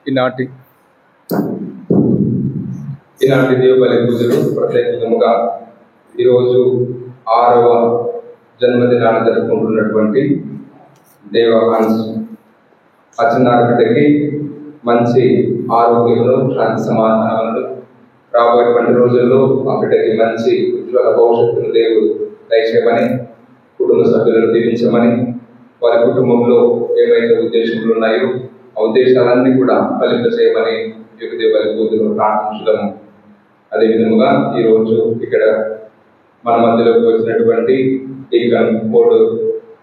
ఈనాటి దేవుని పూజలు ప్రత్యేకంగా ఈరోజు 6వ జన్మదినాన్ని జరుపుకుంటున్నటువంటి దేవకాన్స్ అర్చనార్పిటకి మంచి ఆరోగ్యములు, శాంతి సమాధానాలను, రాబోయేటువంటి రోజుల్లో ఆ బిడ్డకి మంచి ఉజ్వల భవిష్యత్తును దేవుడు దయచేయమని, కుటుంబ సభ్యులను దీవించమని, వారి కుటుంబంలో ఏవైతే ఉద్దేశములు ఉన్నాయో ఆ ఉద్దేశాలన్నీ కూడా ఫలింప చేయమని దేవుని పూజలు ప్రార్థించడము. అదేవిధంగా ఈరోజు ఇక్కడ మన మధ్యలోకి వచ్చినటువంటి ఈ కోడు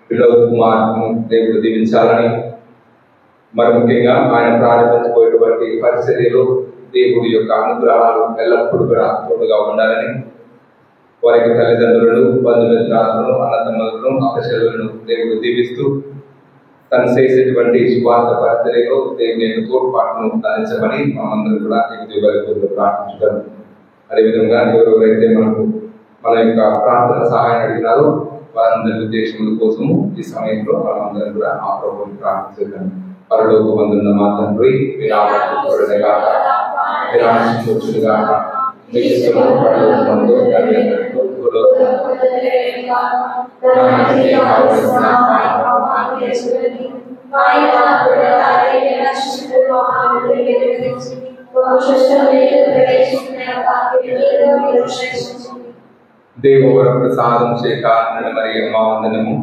వినోద్ కుమార్ను దేవుడు దీవించాలని, మరి ముఖ్యంగా ఆయన ప్రారంభించబోయేటువంటి పరిచర్యలో దేవుడి యొక్క అనుగ్రహాలు ఎల్లప్పుడూ కూడా తోడుగా ఉండాలని, వారికి తల్లిదండ్రులను, బంధుమిత్రులను, అన్నదమ్ములను, అక్కచెల్లెలను దేవుడు దీవిస్తూ తను చేసేటువంటి స్వార్థ పరిచర్యలో దేవుని యొక్క తోడ్పాటును అందించమని మనమందరం కూడా దేవుడితో ప్రార్థించడం. అదేవిధంగా ఎవరెవరైతే మన యొక్క ప్రార్థన సహాయం అడిగినారో వారందరి ఉద్దేశముల కోసము ఈ సమయంలో మనమందరం కూడా ఆ ప్రభువుని ప్రార్థించగలం. పరలోకమందున్న మా తండ్రి, మీ నామము పూజింపబడుగాక, మీ రాజ్యము వచ్చుగాక, మీ చిత్తము పరలోకమందు నెరవేరునట్లు దేవవర ప్రసాదం చేక మరియు మా వందనము.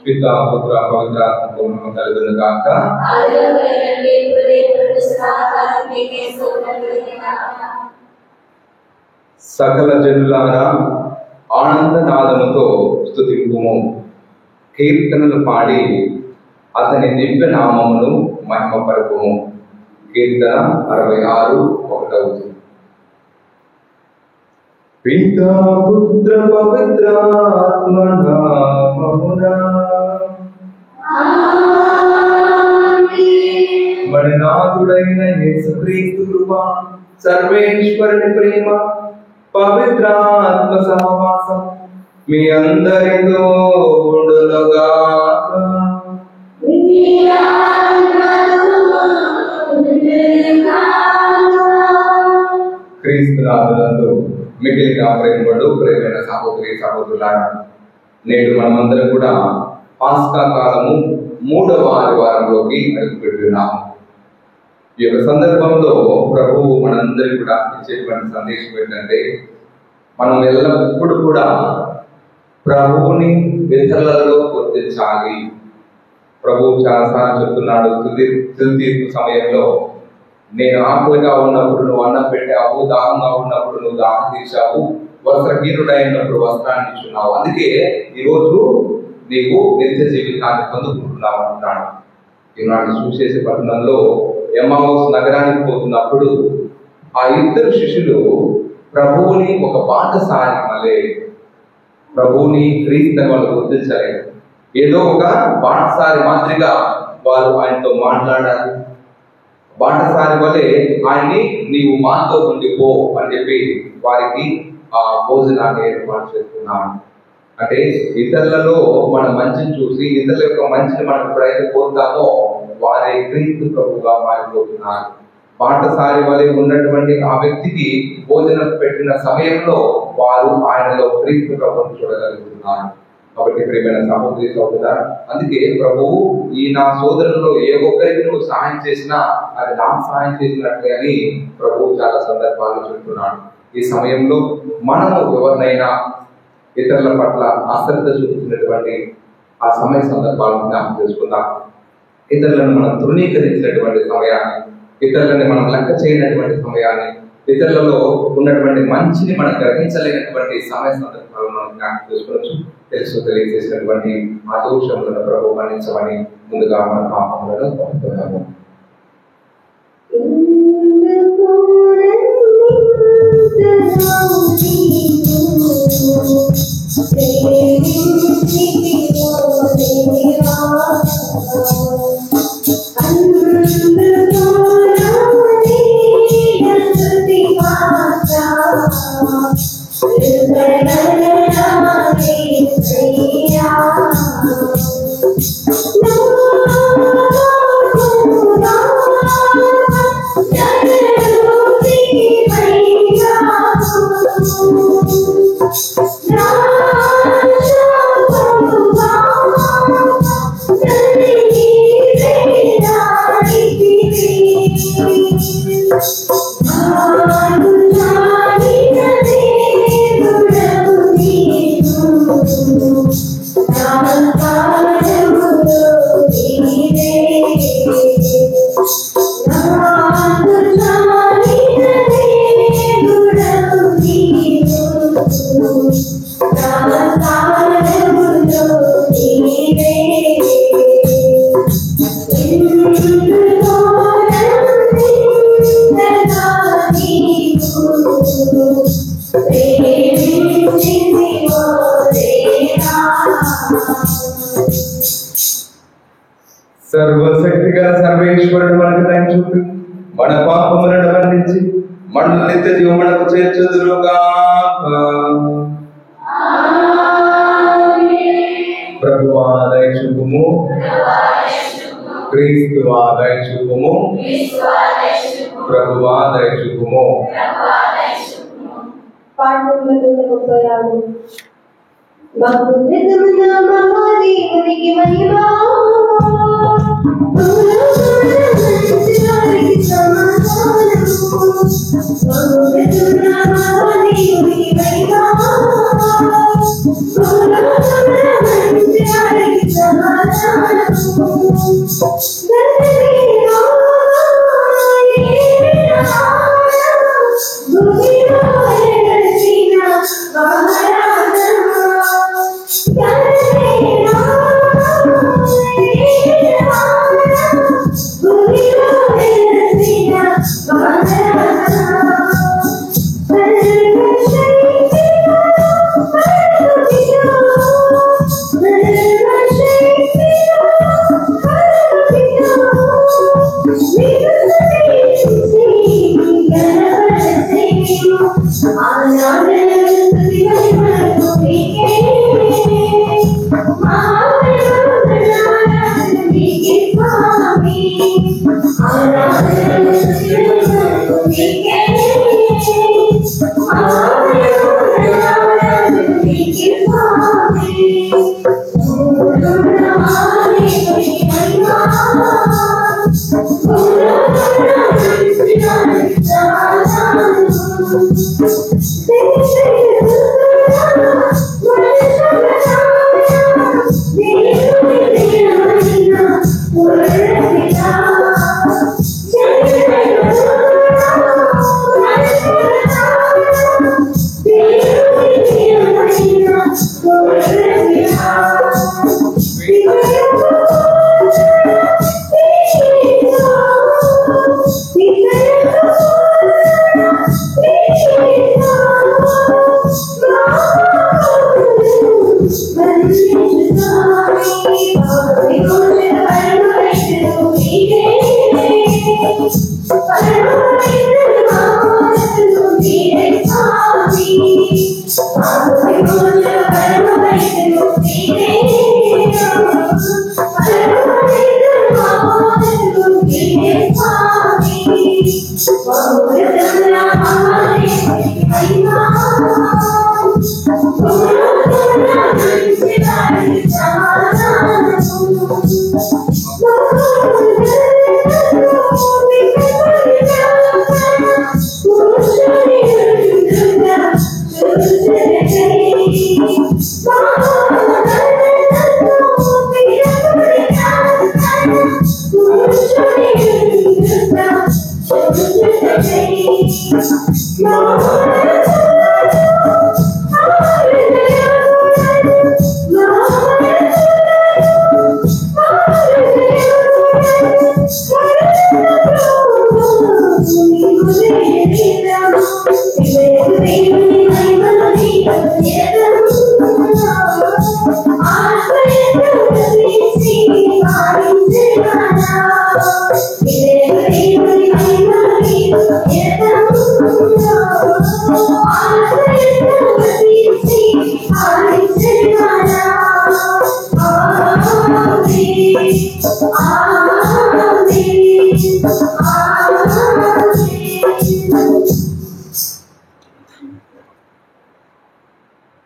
పితా పుత్ర పవిత్రాత్మకు కలుగునుగాక. సకల జనులారా ఆనందనాదముతో స్తుతింపుము, కీర్తనలు పాడి అతని దివ్య నామమును మహిమపరపుము. కీర్తన 66:1. పితా పుత్ర పవిత్రాత్మ నామమున మణినాథుడైన యేసుక్రీస్తు కృప, సర్వేశ్వరుని ప్రేమ, పవిత్రాత్మ సహవాసం మీ అందరితో ఉండునుగాక. క్రీస్తునాథులందు మిగిలిన ప్రేమైన సహోదరి సహోదరులారా, నేడు మనమందరం కూడా పాస్కా కాలము 3వ ఆదివారంలోకి అడుగుపెడుతున్నాము. ఈ యొక్క సందర్భంలో ప్రభువు మనందరికీ కూడా ఇచ్చేటువంటి సందేశం ఏంటంటే, మనం ఎల్లప్పుడూ కూడా ప్రభువుని ఇతరులలో గుర్తించాలి. ప్రభువు చాలాసార్లు చెప్తున్నాడు, తుది తీర్పు సమయంలో నేను ఆకలిగా ఉన్నప్పుడు నువ్వు అన్నం పెట్టావు, దాహంగా ఉన్నప్పుడు నువ్వు దాహం తీర్చావు, వస్త్రహీనుడైనప్పుడు వస్త్రాన్ని ఇచ్చున్నావు, అందుకే ఈరోజు నీవు నిత్య జీవితాన్ని పొందుకుంటున్నావు అంటున్నాడు. ఈనాడు సువిశేష పట్టణంలో ఎమ్మౌస్ నగరానికి పోతున్నప్పుడు ఆ 2 శిష్యులు ప్రభువుని ఒక బాటసారి వలె, ప్రభువుని క్రీస్తుని వాళ్ళు గుర్తించలేదు. ఏదో ఒక బాటసారి మాదిరిగా వారు ఆయనతో మాట్లాడారు. బాటసారి వలె ఆయన్ని నీవు మాతో ఉండిపో అని చెప్పి వారికి ఆ భోజనాన్ని ఏర్పాటు చేస్తున్నాను. అంటే ఇతరులలో మన మంచిని చూసి ఇతరుల యొక్క మంచిని మనం ఎప్పుడైతే కోరుతామో వారే క్రీస్తు ప్రభువుగా మారిపోతున్నారు. బాటసారి వలె ఉన్నటువంటి ఆ వ్యక్తికి భోజనం పెట్టిన సమయంలో వారు ఆయనలో క్రీస్తు ప్రభువును చూడగలుగుతున్నారు. కాబట్టి ప్రియమైన సహోదరి సహోదరులారా, అందుకే ప్రభువు ఈ నా సోదరుల్లో ఏ ఒక్కరికి నువ్వు సహాయం చేసినా అది నాకు సహాయం చేసినట్లే అని ప్రభువు చాలా సందర్భాల్లో చెప్తున్నాడు. ఈ సమయంలో మనము ఎవరినైనా ఇతరుల పట్ల అశ్రద్ధ చూపుతున్నటువంటి ఆ సమయ సందర్భాలను జ్ఞాపకం చేసుకుందాం. ఇతరులను మనం తృణీకరించినటువంటి సమయాన్ని, ఇతరులని మనం లెక్క చేయనటువంటి సమయాన్ని, ఇతరులలో ఉన్నటువంటి మంచిని మనం గ్రహించలేనటువంటి సమయ సందర్భాలను మనం జ్ఞాపకం చేసుకోవచ్చు. తెలియజేసినటువంటి ఆ దోషములను ప్రభు మన్నించమని ముందుగా మన పాపములను పంపుతున్నాము. సర్వశక్తిగా సర్వేశ్వరుడు మనకు దయ చూపి మన పాపములను మన్నించి మనల్ని నిత్య జీవమునకు చేర్చుదురుగాక. ప్రభువా దయ చూపుము, క్రీస్తువా దయ చూపుము, ప్రభువా దయ చూపుము. మహాదేవునికి మహిమా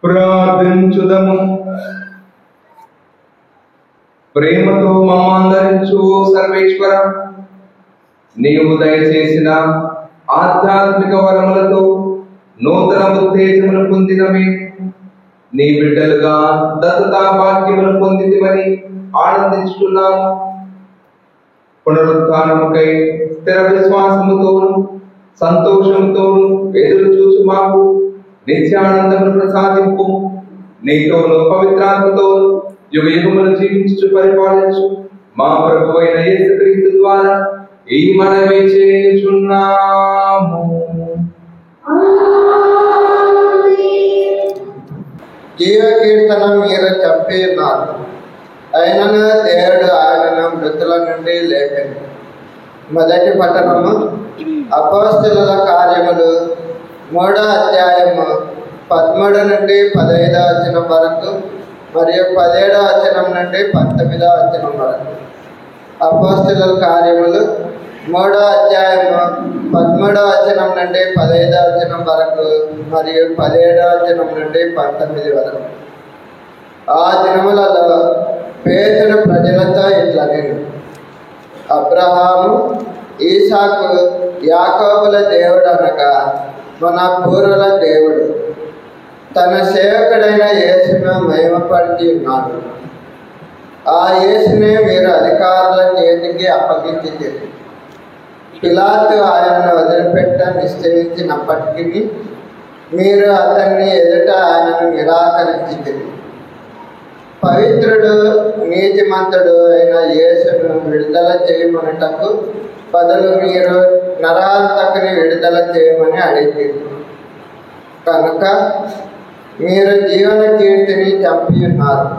ప్రార్థించుదము. ప్రేమతో మమ్మందరించు సర్వేశ్వర, నీవు దయచేసిన ఆధ్యాత్మిక వరములతో నూతన ఉత్తేజమును పొందినమే నీ బిడ్డలుగా దత్తతా భాగ్యమును పొందితివని ఆనందించుతున్నాము. పునరుత్థానముకై స్థిర విశ్వాసముతోను సంతోషంతోను ఎదురు చూసు మాకు నిత్యానందమును ప్రసాదింపు. నీతోను పవిత్రాత్మతోను యుగ యుగములు జీవించు పరిపాలించు మా ప్రభువైన యేసుక్రీస్తు ద్వారా ఈ మనవి చేయుచున్నాము. జీవ కీర్తన మీరు చెప్పినారు, అయినను దేవుడు ఆయనను మృతుల నుండి లేపెను. మొదటి పట్టణము అపోస్తలుల కార్యములు 3వ అధ్యాయము 13 నుండి 15వ వచనం వరకు మరియు 17వ వచనం నుండి 19వ వచనం వరకు. అపోస్తలుల కార్యములు 3వ అధ్యాయము 13వ వచనం నుండి 15వ వచనం వరకు మరియు 17వ వచనం నుండి 19 వరకు. ఆ దినములలో పేతురు ప్రజలతో ఇట్లా నేను, అబ్రహాము, ఈసాకు, యాకోబుల దేవుడు అనగా మన పూర్వుల దేవుడు తన సేవకుడైన యేసును మహిమపరిచి ఉన్నాడు. ఆ యేసునే మీరు అధికారుల చేతికి అప్పగించి పిలాతు ఆయనను వదిలిపెట్ట నిశ్చయించినప్పటికీ మీరు అతన్ని ఎదుట ఆయనను నిరాకరించింది. పవిత్రుడు నీతిమంతుడు అయిన యేసును విడుదల చేయమనుటకు బదులు మీరు నరహంతకుని విడుదల చేయమని అడిగారు. కనుక మీరు జీవన కీర్తిని చంపి ఉన్నారు.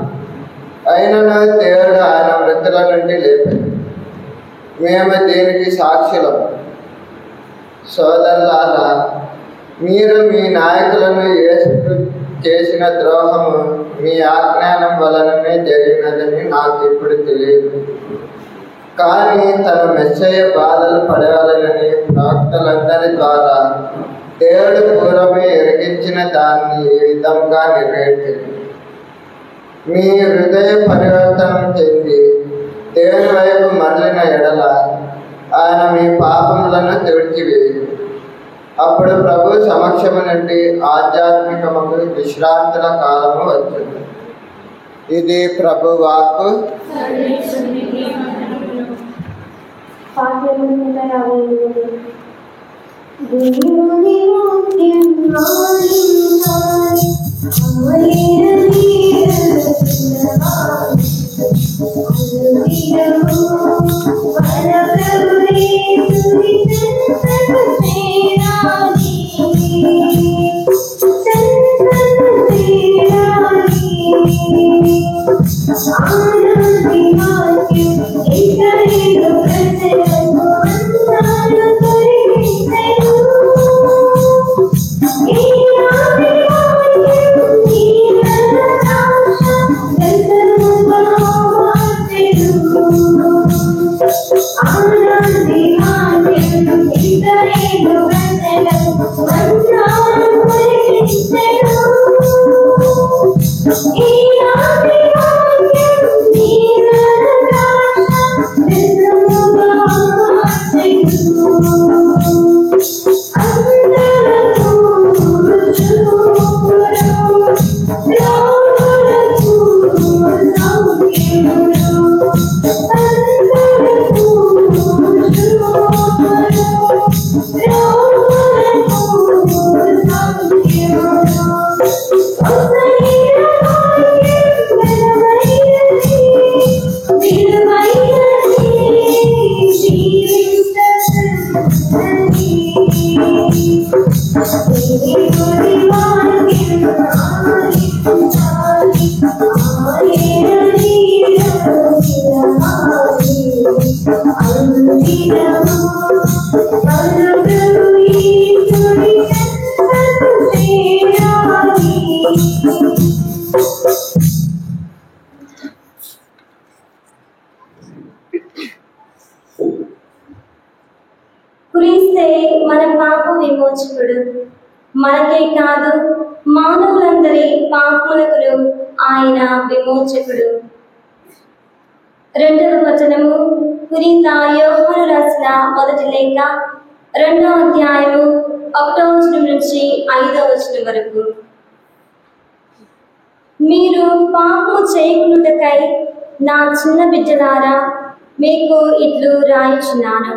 అయినను దేవుడు ఆయన మృతుల నుండి లేపాడు. మేము దీనికి సాక్షులము. సోదరులారా, మీరు మీ నాయకులను యేసుకు చేసిన ద్రోహము మీ అజ్ఞానం వలననే జరిగినదని నాకు ఇప్పుడు తెలియదు. కానీ తన మెస్సయ్య బాధలు పడవాలని ప్రవక్తలందరి ద్వారా దేవుడు పూర్వమే ఎరిగించిన దాన్ని ఈ విధంగా నెరవేర్చింది. మీ హృదయ పరివర్తనం చెంది దేవుని వైపు మరలిన ఎడల ఆయన మీ పాపములను తుడిచివేయు. అప్పుడు ప్రభు సమక్షము నుండి ఆధ్యాత్మికము విశ్రాంతుల కాలము వచ్చింది. ఇది ప్రభు వాక్కు. క్రీస్తే మన పాప విమోచకుడు. మనకే కాదు, మానవులందరి పాపములకు ఆయన విమోచకుడు. రెండవ వచనము పునీత యోహాను రాసిన మొదటి లేఖ 2వ అధ్యాయము 1వ వచనం నుంచి 5వ వచనం వరకు. మీరు పాపము చేయకున్నటకై నా చిన్న బిడ్డలారా మీకు ఇట్లు రాయిచున్నాను.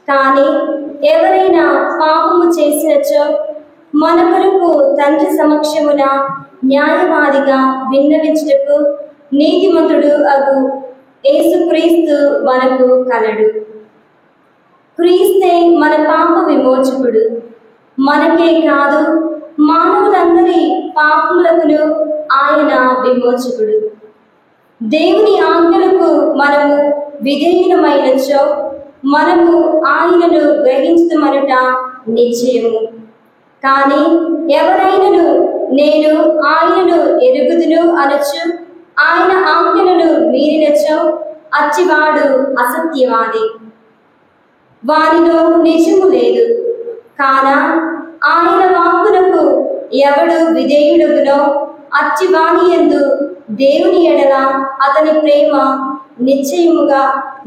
కానీ ఎవరైనా పాపము చేసినచో మన కొరకు తండ్రి సమక్షమున న్యాయవాదిగా విన్నవించుటకు నీతిమంతుడు అగు యేసుక్రీస్తు మనకు కలడు. క్రీస్తే మన పాప విమోచకుడు. మనకే కాదు, మానవులందరి పాపములకు ఆయన విమోచకుడు. దేవుని ఆజ్ఞలకు మనము విధేయులమైనచో మనము ఆయనను గ్రహించుమనుట నిశ్చయము. కానీ ఎవరైనను నేను ఆయనను ఎరుగుదును అనొచ్చు ఆయన ఆజ్ఞలను మీరినచో అచ్చివాడు అసత్యవాది, వారిలో నిజము లేదు. కానా ఆయన వాక్కునకు ఎవడు విధేయుడుగునో అచ్చివాని యందు దేవుని ఎడల అతని ప్రేమ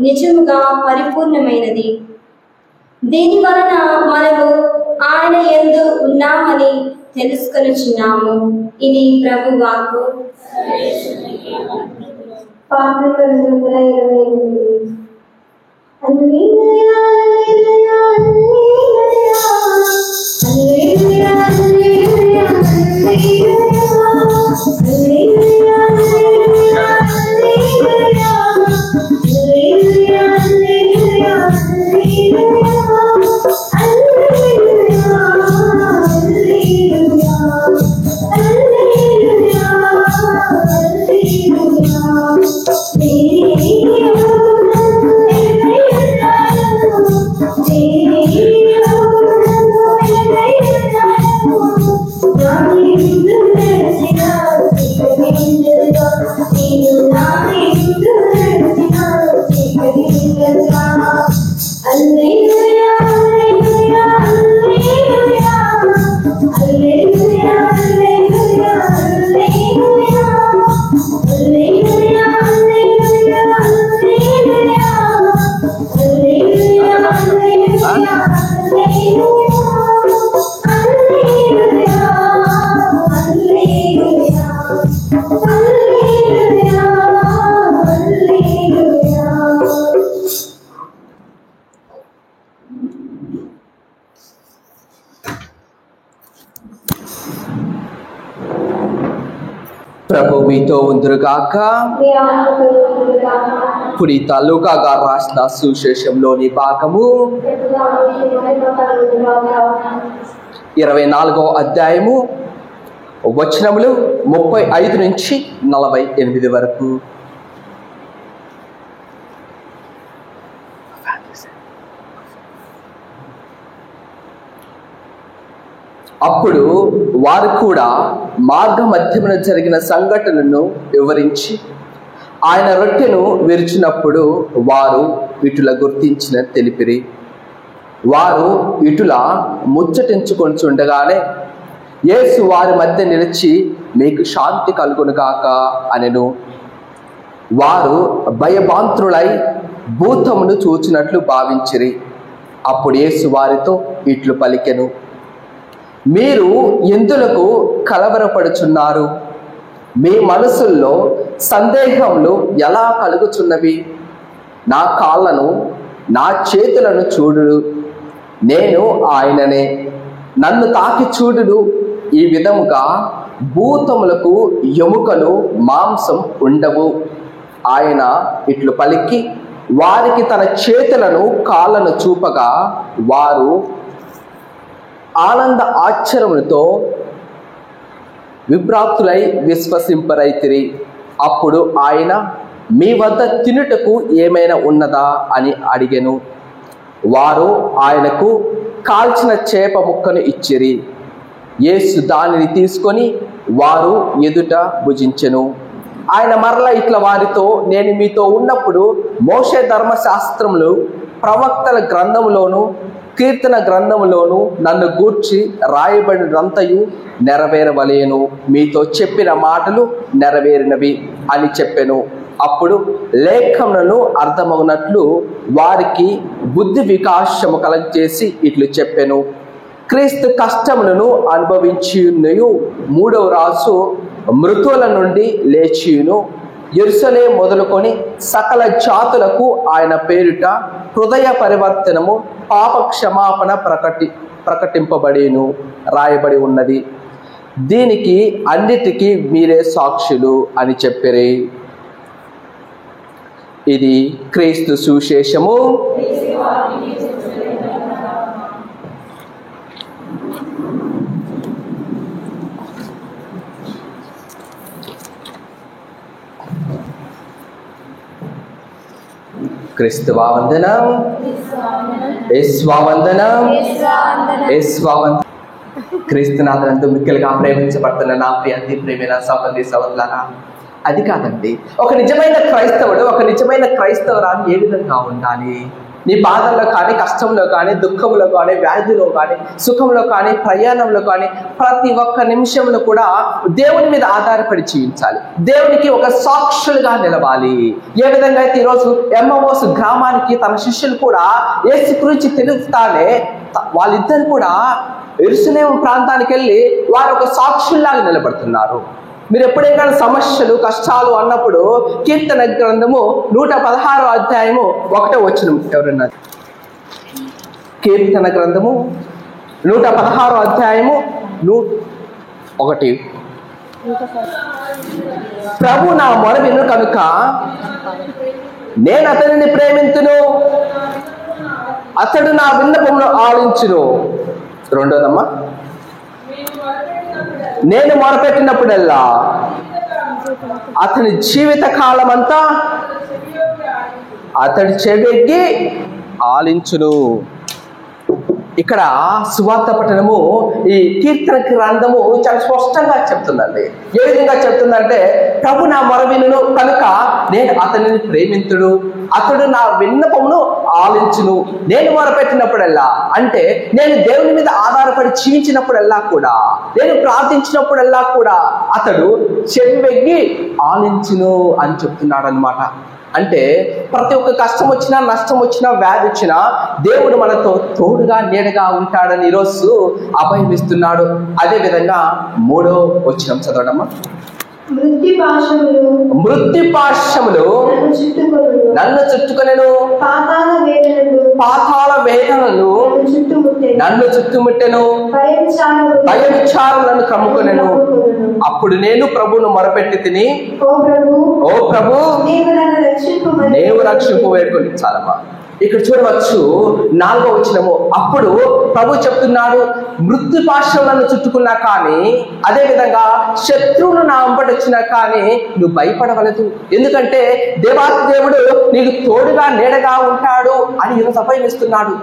నిజముగా పరిపూర్ణమైనది. దీని వలన మనము ఆయన యందు ఉన్నామని తెలుసుకొనుచున్నాము. ఇది ప్రభు వాక్కు. Hallelujah. ప్రభు మీతో ఉందురుగాక. మీ ఆత్మతో ఉండుగాక. పునీత లూకా గారు రాసిన సువిశేషంలోని భాగము 24వ అధ్యాయము వచనములు 35 నుంచి 48 వరకు. అప్పుడు వారు కూడా మార్గ మధ్యమున జరిగిన సంఘటనలను వివరించి ఆయన రొట్టెను విరిచినప్పుడు వారు ఇటుల గుర్తించిన తెలిపిరి. వారు ఇటుల ముచ్చటించుకొంచుండగానే యేసు వారి మధ్య నిలిచి మీకు శాంతి కలుగునుగాక అనెను. వారు భయభాంతులై భూతమును చూచినట్లు భావించిరి. అప్పుడు యేసు వారితో ఇట్లు పలికెను, మీరు ఎందులకు కలవరపడుచున్నారు? మీ మనసుల్లో సందేహములు ఎలా కలుగుచున్నవి? నా కాళ్ళను నా చేతులను చూడుడు, నేను ఆయననే, నన్ను తాకి చూడుడు. ఈ విధముగా భూతములకు ఎముకలు మాంసం ఉండవు. ఆయన ఇట్లు పలికి వారికి తన చేతులను కాళ్ళను చూపగా వారు ఆనంద ఆశ్చర్యములతో విభ్రాంతులై విశ్వసింపరైతిరి. అప్పుడు ఆయన మీ వద్ద తినుటకు ఏమైనా ఉన్నదా అని అడిగెను. వారు ఆయనకు కాల్చిన చేప ముక్కను ఇచ్చిరి. యేసు దానిని తీసుకొని వారు ఎదుట భుజించెను. ఆయన మరలా ఇట్లా వారితో, నేను మీతో ఉన్నప్పుడు మోషే ధర్మశాస్త్రములు, ప్రవక్తల గ్రంథములోను, కీర్తన గ్రంథములోను నన్ను గూర్చి రాయబడినంతయు నెరవేరవలేను. మీతో చెప్పిన మాటలు నెరవేరినవి అని చెప్పెను. అప్పుడు లేఖములను అర్థమవునట్లు వారికి బుద్ధి వికాసము కలగజేసి ఇట్లు చెప్పెను, క్రీస్తు కష్టములను అనుభవించియున్నయు, 3వ రాజు మృతుల నుండి లేచియును, యెరూషలేము మొదలుకొని సకల జాతులకు ఆయన పేరిట హృదయ పరివర్తనము, పాప క్షమాపణ ప్రకటింపబడేను రాయబడి ఉన్నది. దీనికి అన్నిటికీ మీరే సాక్షులు అని చెప్పిరి. ఇది క్రీస్తు సువిశేషము. క్రీస్తువా వందనం, యేసువా వందనం, యేసువా వందనం. క్రీస్తునాథనందు మిక్కిలిగా ప్రేమించబడుతున్న నా ప్రియ అతి ప్రేమైన సహోదరి సహోదరులారా, అది కాదండి, ఒక నిజమైన క్రైస్తవుడు, ఒక నిజమైన క్రైస్తవురాలు ఏ విధంగా ఉండాలి? నీ బాధల్లో కానీ, కష్టంలో కానీ, దుఃఖంలో కానీ, వ్యాధిలో కానీ, సుఖంలో కానీ, ప్రయాణంలో కానీ, ప్రతి ఒక్క నిమిషంలో కూడా దేవుని మీద ఆధారపడి జీవించాలి. దేవునికి ఒక సాక్షులుగా నిలవాలి. ఏ విధంగా అయితే ఈరోజు ఎమ్మోస్ గ్రామానికి తన శిష్యులు కూడా యేసు గురించి తెలుస్తానే వాళ్ళిద్దరు కూడా యెరూషలేము ప్రాంతానికి వెళ్ళి వారు ఒక సాక్షుల్లాగా నిలబడుతున్నారు. మీరు ఎప్పుడైనా సమస్యలు, కష్టాలు అన్నప్పుడు కీర్తన గ్రంథము 116వ అధ్యాయము 1వ వచనం ఎవరన్నా? కీర్తన గ్రంథము 116వ అధ్యాయము 1. ప్రభు నా మొర విను కనుక నేను అతనిని ప్రేమింతును, అతడు నా విన్నపమును ఆలించును. 2వదమ్మా, నేను మొరపెట్టినప్పుడల్లా అతని జీవిత కాలం అంతా అతడి చెవికి ఆలించును. ఇక్కడ సువార్త పఠనము, ఈ కీర్తన గ్రంథము చాలా స్పష్టంగా చెప్తుందండి. ఏ విధంగా చెప్తుందంటే, ప్రభు నా మొర వినును కనుక నేను అతనిని ప్రేమింతుడు, అతడు నా విన్నపమును ఆలించును. నేను మొరపెట్టినప్పుడల్లా అంటే నేను దేవుని మీద ఆధారపడి జీవించినప్పుడల్లా కూడా, నేను ప్రార్థించినప్పుడల్లా కూడా అతడు చెవి వెగ్గి ఆలించును అని చెప్తున్నాడు అనమాట. అంటే ప్రతి ఒక్క కష్టం వచ్చినా, నష్టం వచ్చినా, వ్యాధి వచ్చినా దేవుడు మనతో తోడుగా నీడగా ఉంటాడని ఈరోజు అభయం ఇస్తున్నాడు. అదే విధంగా 3వ వచనం చదవడమ్మా. మృత్యు పాశములు నన్ను చుట్టుకొనెను, పాతాళ వేదనలు నన్ను చుట్టుముట్టెను, భయ విచారం నన్ను కమ్ముకొనెను. అప్పుడు నేను ప్రభువును మొరపెట్టి తిని, ఓ ప్రభు, ఓ ప్రభు నీవు నన్ను రక్షింపుమని నీవు రక్షింపు వేడుకొని. చాలమ్మా. ఇక్కడ చూడవచ్చు 4వ వచనము. అప్పుడు ప్రభు చెప్తున్నాడు, మృత్యు పాశం నన్ను చుట్టుకున్నా కానీ, అదే విధంగా శత్రువులు నా వెంబడి వచ్చినా కానీ నువ్వు భయపడవలదు, ఎందుకంటే దేవాతి దేవుడు నీకు తోడుగా నీడగా ఉంటాడు అని ఈరోజు అభయమిస్తున్నాడు.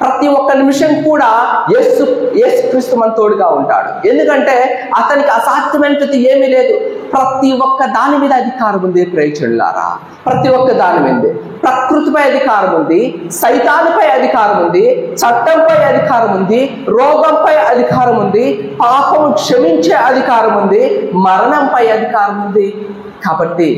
ప్రతి ఒక్క నిమిషం కూడా యేసుక్రీస్తు మన తోడుగా ఉంటాడు. ఎందుకంటే అతనికి అసాధ్యమైనది ఏమీ లేదు. ప్రతి ఒక్క దాని మీద అధికారం ఉంది ప్రేక్షకులారా. ప్రతి ఒక్క దాని మీద ప్రకృతిపై అధికారం ఉంది, సైతానుపై అధికారం ఉంది, చట్టంపై అధికారం ఉంది, రోగంపై అధికారం ఉంది, పాపం క్షమించే అధికారం ఉంది, మరణంపై అధికారం ఉంది. కాబట్టి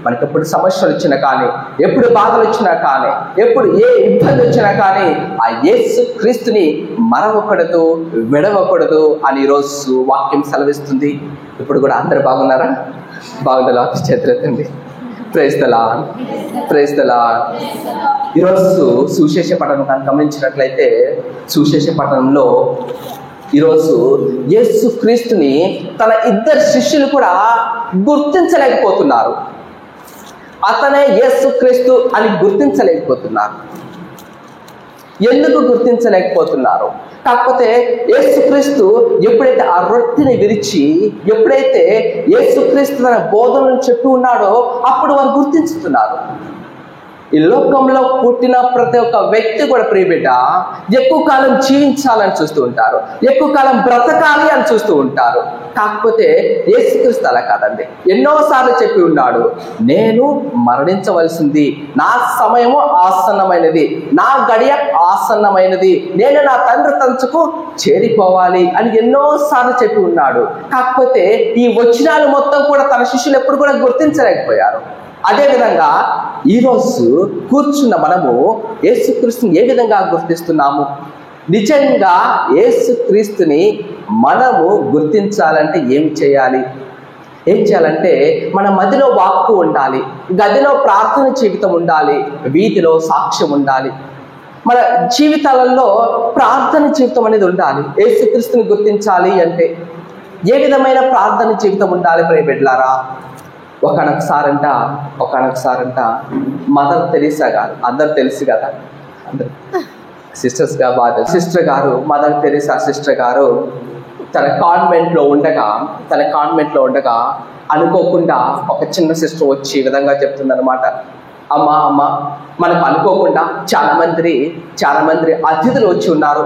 మనకి ఎప్పుడు సమస్యలు వచ్చినా కానీ, ఎప్పుడు బాధలు వచ్చినా కానీ, ఎప్పుడు ఏ ఇబ్బంది వచ్చినా కానీ ఆ యేసు క్రీస్తుని మరవకూడదు, విడవకూడదు అని ఈరోజు వాక్యం సెలవిస్తుంది. ఇప్పుడు కూడా అందరు బాగున్నారా? బాగుందా? చేతులెత్తండి. Praise the lord, praise the lord. ఈరోజు సువిశేష పఠనం కానీ గమనించినట్లయితే, సువిశేష పఠనంలో ఈరోజు యేసు క్రీస్తుని తన ఇద్దరు శిష్యులు కూడా గుర్తించలేకపోతున్నారు. అతనే యేసుక్రీస్తు అని గుర్తించలేకపోతున్నారు. ఎందుకు గుర్తించలేకపోతున్నారు? కాకపోతే యేసుక్రీస్తు ఎప్పుడైతే ఆ రొట్టెని విరిచి, ఎప్పుడైతే యేసుక్రీస్తు తన బోధనను చెప్పి ఉన్నాడో అప్పుడు వారు గుర్తించుతున్నారు. ఈ లోకంలో పుట్టిన ప్రతి ఒక్క వ్యక్తి కూడా ప్రియబిడ్డ ఎక్కువ కాలం జీవించాలని చూస్తూ ఉంటారు, ఎక్కువ కాలం బ్రతకాలి అని చూస్తూ ఉంటారు. కాకపోతే యేసుక్రీస్తు అలా కాదండి. ఎన్నోసార్లు చెప్పి ఉన్నాడు, నేను మరణించవలసింది, నా సమయము ఆసన్నమైనది, నా గడియ ఆసన్నమైనది, నేను నా తండ్రి తంచుకు చేరిపోవాలి అని ఎన్నోసార్లు చెప్పి ఉన్నాడు. కాకపోతే ఈ వచనాలు మొత్తం కూడా తన శిష్యులు ఎప్పుడు కూడా గుర్తించలేకపోయారు. అదేవిధంగా ఈరోజు కూర్చున్న మనము యేసుక్రీస్తుని ఏ విధంగా గుర్తిస్తున్నాము? నిజంగా యేసుక్రీస్తుని మనము గుర్తించాలంటే ఏం చేయాలి? ఏం చేయాలంటే మన మదిలో వాక్కు ఉండాలి, గదిలో ప్రార్థన జీవితం ఉండాలి, వీధిలో సాక్ష్యం ఉండాలి. మన జీవితాలలో ప్రార్థన జీవితం అనేది ఉండాలి. యేసుక్రీస్తుని గుర్తించాలి అంటే ఏ విధమైన ప్రార్థన జీవితం ఉండాలి ప్రియబిడ్డలారా? ఒకనొకసారంట మదర్ తెరీసా గారు, అందరు తెలుసు కదా, సిస్టర్స్ గా బాగా సిస్టర్ గారు, మదర్ తెరీసా సిస్టర్ గారు తన కాన్వెంట్లో ఉండగా అనుకోకుండా ఒక చిన్న సిస్టర్ వచ్చి ఈ విధంగా చెప్తుందన్నమాట. అమ్మ మనకు అనుకోకుండా చాలా మంది అతిథులు వచ్చి ఉన్నారు.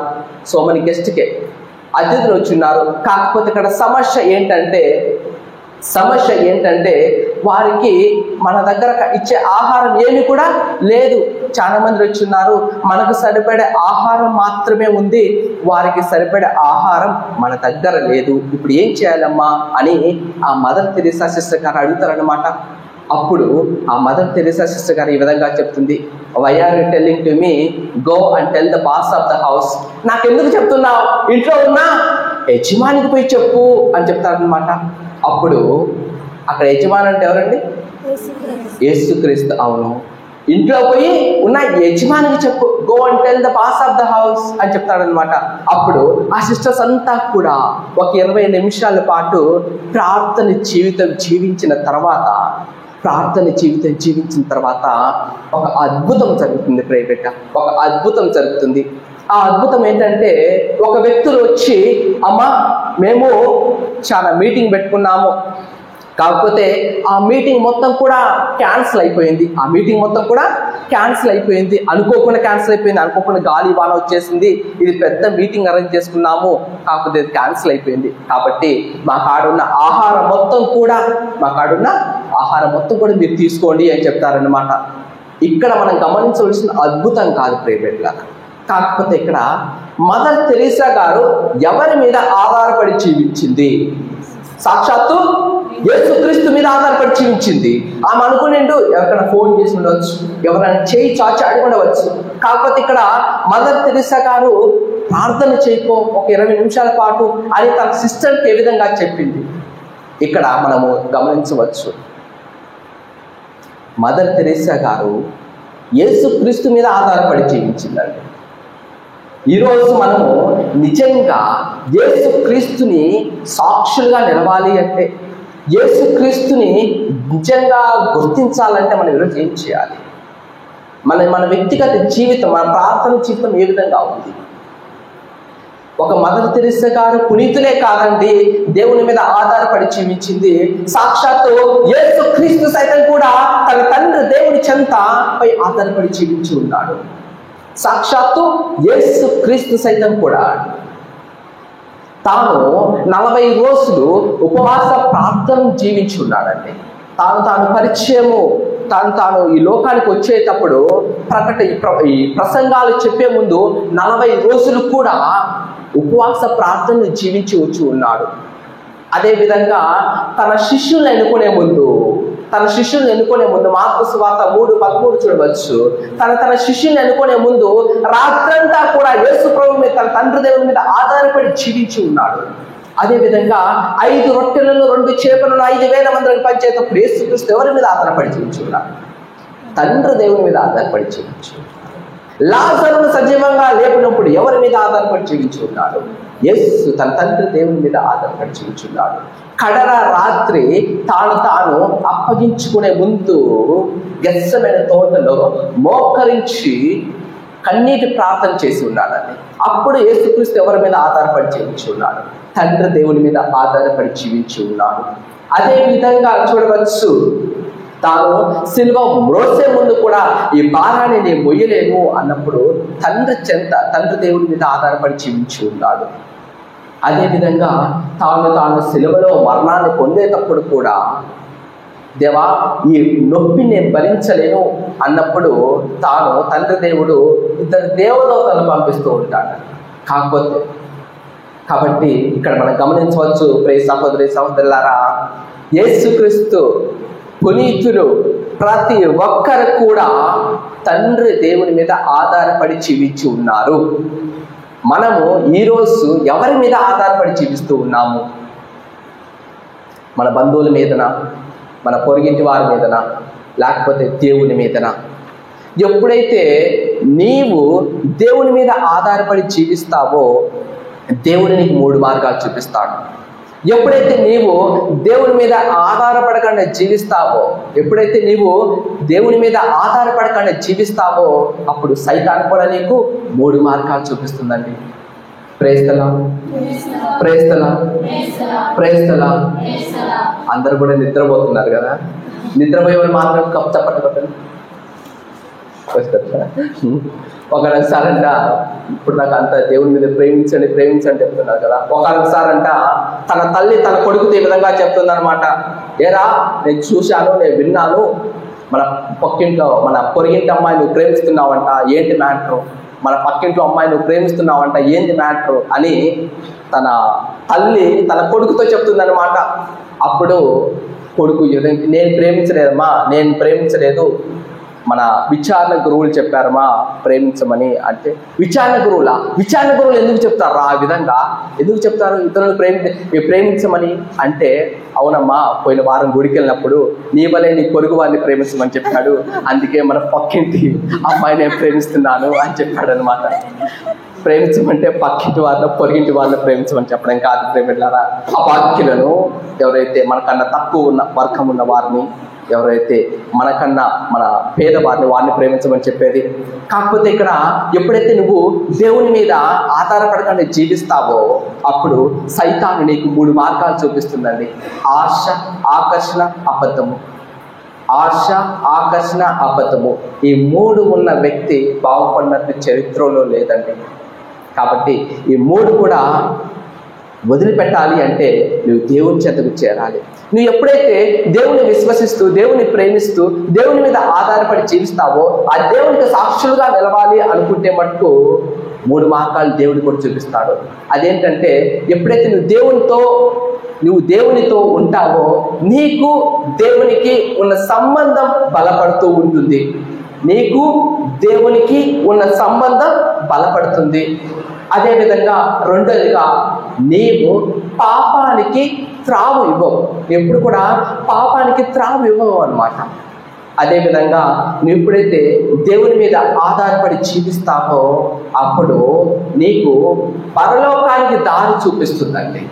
సో మనీ గెస్ట్కే అతిథులు వచ్చి ఉన్నారు. కాకపోతే ఇక్కడ సమస్య ఏంటంటే వారికి మన దగ్గర ఇచ్చే ఆహారం ఏమి కూడా లేదు. చాలా మంది వచ్చి ఉన్నారు, మనకు సరిపడే ఆహారం మాత్రమే ఉంది, వారికి సరిపడే ఆహారం మన దగ్గర లేదు. ఇప్పుడు ఏం చేయాలమ్మా అని ఆ మదర్ తెరీసా సిస్టర్ గారు అడుగుతారనమాట. అప్పుడు ఆ మదర్ తెరీసా సిస్టర్ గారు ఈ విధంగా చెప్తుంది, why are you telling to me? Go and tell the boss of the house. నాకెందుకు చెప్తున్నావు? ఇంట్లో ఉన్నా యజమానికి పోయి చెప్పు అని చెప్తారనమాట. అప్పుడు అక్కడ యజమాని అంటే ఎవరండి? యేసుక్రీస్తు. అవును, ఇంట్లో పోయి ఉన్న యజమానికి చెప్పు, go and tell the boss of the house అని చెప్తాడనమాట. అప్పుడు ఆ సిస్టర్స్ అంతా కూడా ఒక 20 నిమిషాల పాటు ప్రార్థన జీవితం జీవించిన తర్వాత ఒక అద్భుతం జరుగుతుంది ప్రియబిడ్డ, ఒక అద్భుతం జరుగుతుంది. ఆ అద్భుతం ఏంటంటే, ఒక వ్యక్తులు వచ్చి, అమ్మా మేము చాలా మీటింగ్ పెట్టుకున్నాము, కాకపోతే ఆ మీటింగ్ మొత్తం కూడా క్యాన్సిల్ అయిపోయింది. అనుకోకుండా క్యాన్సిల్ అయిపోయింది. అనుకోకుండా గాలి వాన వచ్చేసింది. ఇది పెద్ద మీటింగ్ అరేంజ్ చేసుకున్నాము, కాకపోతే ఇది క్యాన్సిల్ అయిపోయింది. కాబట్టి మా కాడున్న ఆహారం మొత్తం కూడా మీరు తీసుకోండి అని చెప్తారనమాట. ఇక్కడ మనం గమనించవలసిన అద్భుతం కాదు ప్రియబిడ్డలారా. కాకపోతే ఇక్కడ మదర్ తెరీసా గారు ఎవరి మీద ఆధారపడి జీవించింది? సాక్షాత్తు యేసుక్రీస్తు మీద ఆధారపడి జీవించింది. ఆమె అనుకునేండు ఎవరికైనా ఫోన్ చేసి ఉండవచ్చు, ఎవరైనా చేయి చాచి అడిగి ఉండవచ్చు. కాకపోతే ఇక్కడ మదర్ తెరీసా గారు ప్రార్థన చేయకో ఒక 20 నిమిషాల పాటు అని తన సిస్టర్కి ఏ విధంగా చెప్పింది ఇక్కడ మనము గమనించవచ్చు. మదర్ తెరీసా గారు యేసుక్రీస్తు మీద ఆధారపడి జీవించిందండి. ఈరోజు మనము నిజంగా యేసుక్రీస్తుని సాక్షులుగా నిలవాలి అంటే, యేసుక్రీస్తుని నిజంగా గుర్తించాలంటే మనం ఈరోజు ఏం చేయాలి? మన వ్యక్తిగత జీవితం, మన ప్రార్థన జీవితం ఏ విధంగా ఉంది? ఒక మదర్ తెరెసా గారు పునీతులే కాదండి, దేవుని మీద ఆధారపడి జీవించింది. సాక్షాత్తు యేసుక్రీస్తు సైతం కూడా తన తండ్రి దేవుని చెంతపై ఆధారపడి జీవించి ఉన్నాడు. సాక్షాత్తు యేసుక్రీస్తు సైతం కూడా తాను 40 రోజులు ఉపవాస ప్రార్థన జీవించి ఉన్నాడండి. తాను పరిచయము, తాను ఈ లోకానికి వచ్చేటప్పుడు ఈ ప్రసంగాలు చెప్పే ముందు 40 రోజులు కూడా ఉపవాస ప్రార్థనలు జీవించి వచ్చి ఉన్నాడు. అదేవిధంగా తన శిష్యులను ఎన్నుకునే ముందు మార్కు సువార్త 3:13 చూడవచ్చు. తన శిష్యులను ఎన్నుకునే ముందు రాత్రంతా కూడా యేసు ప్రభువు మీద, తన తండ్రి దేవుని మీద ఆధారపడి జీవించి ఉన్నాడు. అదేవిధంగా 5 రొట్టెలను 2 చేపలను 5,000 మందికి పంచేటప్పుడు యేసుక్రీస్తు ఎవరి మీద ఆధారపడి జీవించి ఉన్నాడు? తండ్రి దేవుని మీద ఆధారపడి జీవించి. లాజరును సజీవంగా లేపినప్పుడు ఎవరి మీద ఆధారపడి జీవించి ఉన్నాడు? యేసు తన తండ్రి దేవుని మీద ఆధారపడి జీవించి ఉన్నాడు. కడర రాత్రి తాను అప్పగించుకునే ముందు గెత్సెమనే తోటలో మోకరించి కన్నీటి ప్రార్థన చేసి ఉన్నాడండి. అప్పుడు యేసుక్రీస్తు ఎవరి మీద ఆధారపడి జీవించి ఉన్నాడు? తండ్రి దేవుని మీద ఆధారపడి జీవించి ఉన్నాడు. అదే విధంగా చూడవచ్చు, తాను సిలువ మ్రోసే ముందు కూడా ఈ భారాన్ని నేను మొయ్యలేను అన్నప్పుడు తండ్రి దేవుని మీద ఆధారపడి జీవించి ఉన్నాడు. అదేవిధంగా తాను సిలువలో మరణాన్ని పొందేటప్పుడు కూడా, దేవా ఈ నొప్పి నేను భరించలేను అన్నప్పుడు తండ్రి దేవుడు 2 దేవదూతలను పంపిస్తూ ఉంటాడు. కాబట్టి ఇక్కడ మనం గమనించవచ్చు, ప్రియ సహోదరి సహోదరులారా, యేసుక్రీస్తు పునీతులు ప్రతి ఒక్కరు కూడా తండ్రి దేవుని మీద ఆధారపడి జీవించి ఉన్నారు. మనము ఈరోజు ఎవరి మీద ఆధారపడి జీవిస్తూ ఉన్నాము? మన బంధువుల మీదనా, మన పొరుగింటి వారి మీదనా, లేకపోతే దేవుని మీదనా? ఎప్పుడైతే నీవు దేవుని మీద ఆధారపడి జీవిస్తావో దేవుని నీకు 3 మార్గాలు చూపిస్తాడు. ఎప్పుడైతే నీవు దేవుని మీద ఆధారపడకుండా జీవిస్తావో అప్పుడు సైతాను కూడా నీకు 3 మార్గాలు చూపిస్తుందండి. Praise the lord. అందరూ కూడా నిద్రపోతున్నారు కదా. నిద్రపోయేవారు మాత్రం కప్పు చప్పట్లు ఒకసారంట, ఇప్పుడు నాకు అంత దేవుని మీద ప్రేమించండి చెప్తున్నారు కదా. ఒకసారంట తన తల్లి తన కొడుకుతో ఈ విధంగా చెప్తుంది అనమాట, ఏరా నేను చూశాను, నేను విన్నాను, మన పొరిగింటి అమ్మాయి నువ్వు ప్రేమిస్తున్నావంట, ఏంటి మ్యాటర్? మన పక్కింట్లో అమ్మాయి నువ్వు ప్రేమిస్తున్నావంట, ఏంటి మ్యాటర్ అని తన తల్లి తన కొడుకుతో చెప్తుంది అనమాట. అప్పుడు కొడుకు, నేను ప్రేమించలేదు, మన విచారణ గురువులు చెప్పారమ్మా ప్రేమించమని. అంటే విచారణ గురువులు ఎందుకు చెప్తారు? ఆ విధంగా ఎందుకు చెప్తారు ఇతరులను ప్రేమించమని? అంటే అవునమ్మా, పోయిన వారం గుడికి వెళ్ళినప్పుడు నీ వలే నీ పొరుగు వారిని ప్రేమించమని చెప్పాడు, అందుకే మన పక్కింటి అమ్మాయిని నేను ప్రేమిస్తున్నాను అని చెప్పాడు అనమాట. ప్రేమించమంటే పక్కింటి వారిని పొరిగింటి వారిని ప్రేమించమని చెప్పడం కాదు ప్రేమిలారా. ఆ వాక్యులను ఎవరైతే మనకన్నా తక్కువ ఉన్న వర్గం ఉన్న వారిని, ఎవరైతే మనకన్నా మన వారిని ప్రేమించమని చెప్పేది. కాకపోతే ఇక్కడ ఎప్పుడైతే నువ్వు దేవుని మీద ఆధారపడకుండా జీవిస్తావో అప్పుడు సైతాను నీకు 3 మార్గాలు చూపిస్తుందండి. ఆశ, ఆకర్షణ, అబద్ధము. ఈ 3 ఉన్న వ్యక్తి బాగుపడినట్టు చరిత్రలో లేదండి. కాబట్టి ఈ 3 కూడా వదిలిపెట్టాలి అంటే నువ్వు దేవుని చెంతకు చేరాలి. నువ్వు ఎప్పుడైతే దేవుని విశ్వసిస్తూ, దేవుని ప్రేమిస్తూ, దేవుని మీద ఆధారపడి జీవిస్తావో, ఆ దేవునికి సాక్షులుగా నిలవాలి అనుకుంటే మటుకు 3 మార్గాలు దేవుడు కూడా చూపిస్తాడు. అదేంటంటే ఎప్పుడైతే నువ్వు దేవునితో ఉంటావో నీకు దేవునికి ఉన్న సంబంధం బలపడుతూ ఉంటుంది. అదేవిధంగా రెండోదిగా నీవు పాపానికి త్రావు ఇవ్వవు. ఎప్పుడు కూడా పాపానికి త్రావు ఇవ్వవు అనమాట. అదేవిధంగా నువ్వు ఎప్పుడైతే దేవుని మీద ఆధారపడి జీవిస్తావో అప్పుడు నీకు పరలోకానికి దారి చూపిస్తుందండి.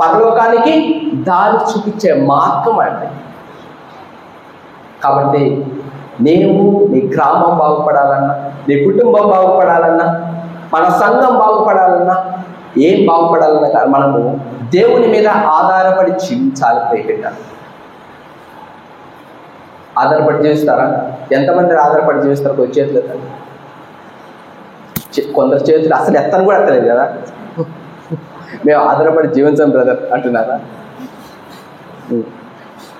పరలోకానికి దారి చూపించే మార్గం అండి. కాబట్టి నీవు నీ గ్రామం బాగుపడాలన్నా, నీ కుటుంబం బాగుపడాలన్నా, మన సంఘం బాగుపడాలన్నా, ఏం బాగుపడాలన్నా కానీ మనము దేవుని మీద ఆధారపడి జీవించాలి. ప్రియబిడ్డ, ఆధారపడి జీవిస్తారా? ఎంతమంది ఆధారపడి జీవిస్తారు? కొంచెం చేతులు ఎత్తండి. కొందరు చేతులు అసలు ఎత్తను కూడా ఎత్తలేదు కదా. మేము ఆధారపడి జీవించాం బ్రదర్ అంటున్నారా?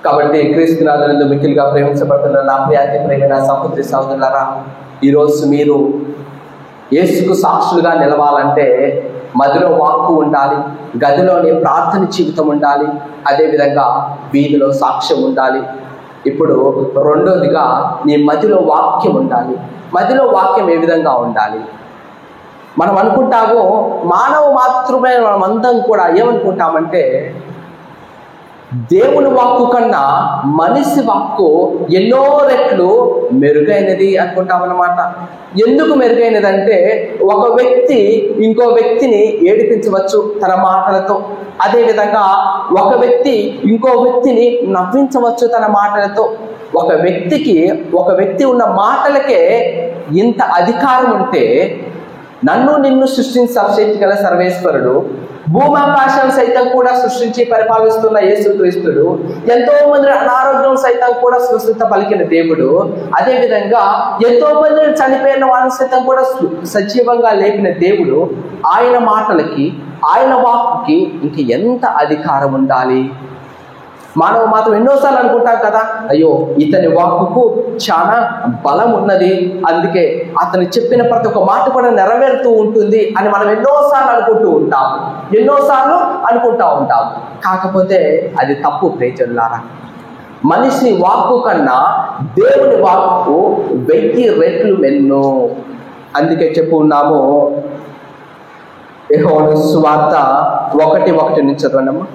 కాబట్టి క్రీస్తునాథులందు మిక్కిలిగా ప్రేమించబడుతున్న నా ప్రియాతి ప్రేమైన సహోదరి సహోదరులారా, ఈరోజు మీరు యేసుకు సాక్షులుగా నిలవాలంటే మదిలో వాక్కు ఉండాలి, గదిలోని ప్రార్థన జీవితం ఉండాలి, అదేవిధంగా వీధిలో సాక్ష్యం ఉండాలి. ఇప్పుడు రెండోదిగా నీ మదిలో వాక్యం ఉండాలి. మదిలో వాక్యం ఏ విధంగా ఉండాలి? మనం అనుకుంటాము, మానవ మాత్రమే మనమందరం కూడా ఏమనుకుంటామంటే దేవుని వాక్కు కన్నా మనిషి వాక్కు ఎన్నో రెట్లు మెరుగైనది అనుకుంటామన్నమాట. ఎందుకు మెరుగైనదంటే ఒక వ్యక్తి ఇంకో వ్యక్తిని ఏడిపించవచ్చు తన మాటలతో, అదేవిధంగా ఒక వ్యక్తి ఇంకో వ్యక్తిని నవ్వించవచ్చు తన మాటలతో. ఒక వ్యక్తి ఉన్న మాటలకే ఇంత అధికారం ఉంటే నన్ను నిన్ను సృష్టించి సర్వశక్తి గల సర్వేశ్వరుడు, భూమాకాశం సైతం కూడా సృష్టించి పరిపాలిస్తున్న యేసుక్రీస్తుడు, ఎంతో మంది అనారోగ్యం సైతం కూడా సృష్టిత పలికిన దేవుడు, అదేవిధంగా ఎంతో మంది చనిపోయిన వాళ్ళ సైతం కూడా సజీవంగా లేపిన దేవుడు, ఆయన మాటలకి ఆయన వాక్కుకి ఇంక ఎంత అధికారం ఉండాలి? మానవ మాత్రం ఎన్నోసార్లు అనుకుంటాం కదా, అయ్యో ఇతని వాక్కుకు చాలా బలం ఉన్నది, అందుకే అతను చెప్పిన ప్రతి ఒక్క మాట కూడా నెరవేరుతూ ఉంటుంది అని మనం ఎన్నోసార్లు అనుకుంటూ ఉంటాము. కాకపోతే అది తప్పు ప్రేజల్లారా. మనిషి వాక్కు కన్నా దేవుని వాక్కు 1000 రెట్లు మెన్ను. అందుకే చెప్పు ఉన్నాము, యోహాను సువార్త 1:1 నుంచి చదవండమ్మా.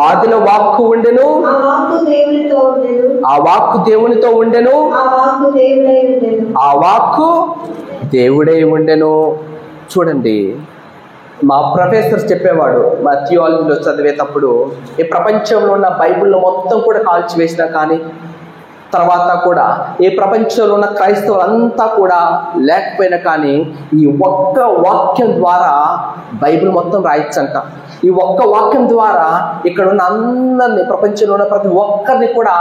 ఆదిలో వాక్కు ఉండెను, ఆ వాక్కు దేవునితో ఉండెను, ఆ వాక్కు దేవుడై ఉండెను. చూడండి, మా ప్రొఫెసర్ చెప్పేవాడు, మా థియాలజీలో చదివేటప్పుడు, ఈ ప్రపంచంలో ఉన్న బైబిల్లో మొత్తం కూడా కాల్చివేసినా కానీ, తర్వాత కూడా ఈ ప్రపంచంలో ఉన్న క్రైస్తవులంతా కూడా లేకపోయినా కానీ, ఈ ఒక్క వాక్యం ద్వారా బైబిల్ మొత్తం రాయొచ్చంట. ఈ ఒక్క వాక్యం ద్వారా ఇక్కడ ఉన్న అందరినీ, ప్రపంచంలో ఉన్న ప్రతి ఒక్కరిని కూడా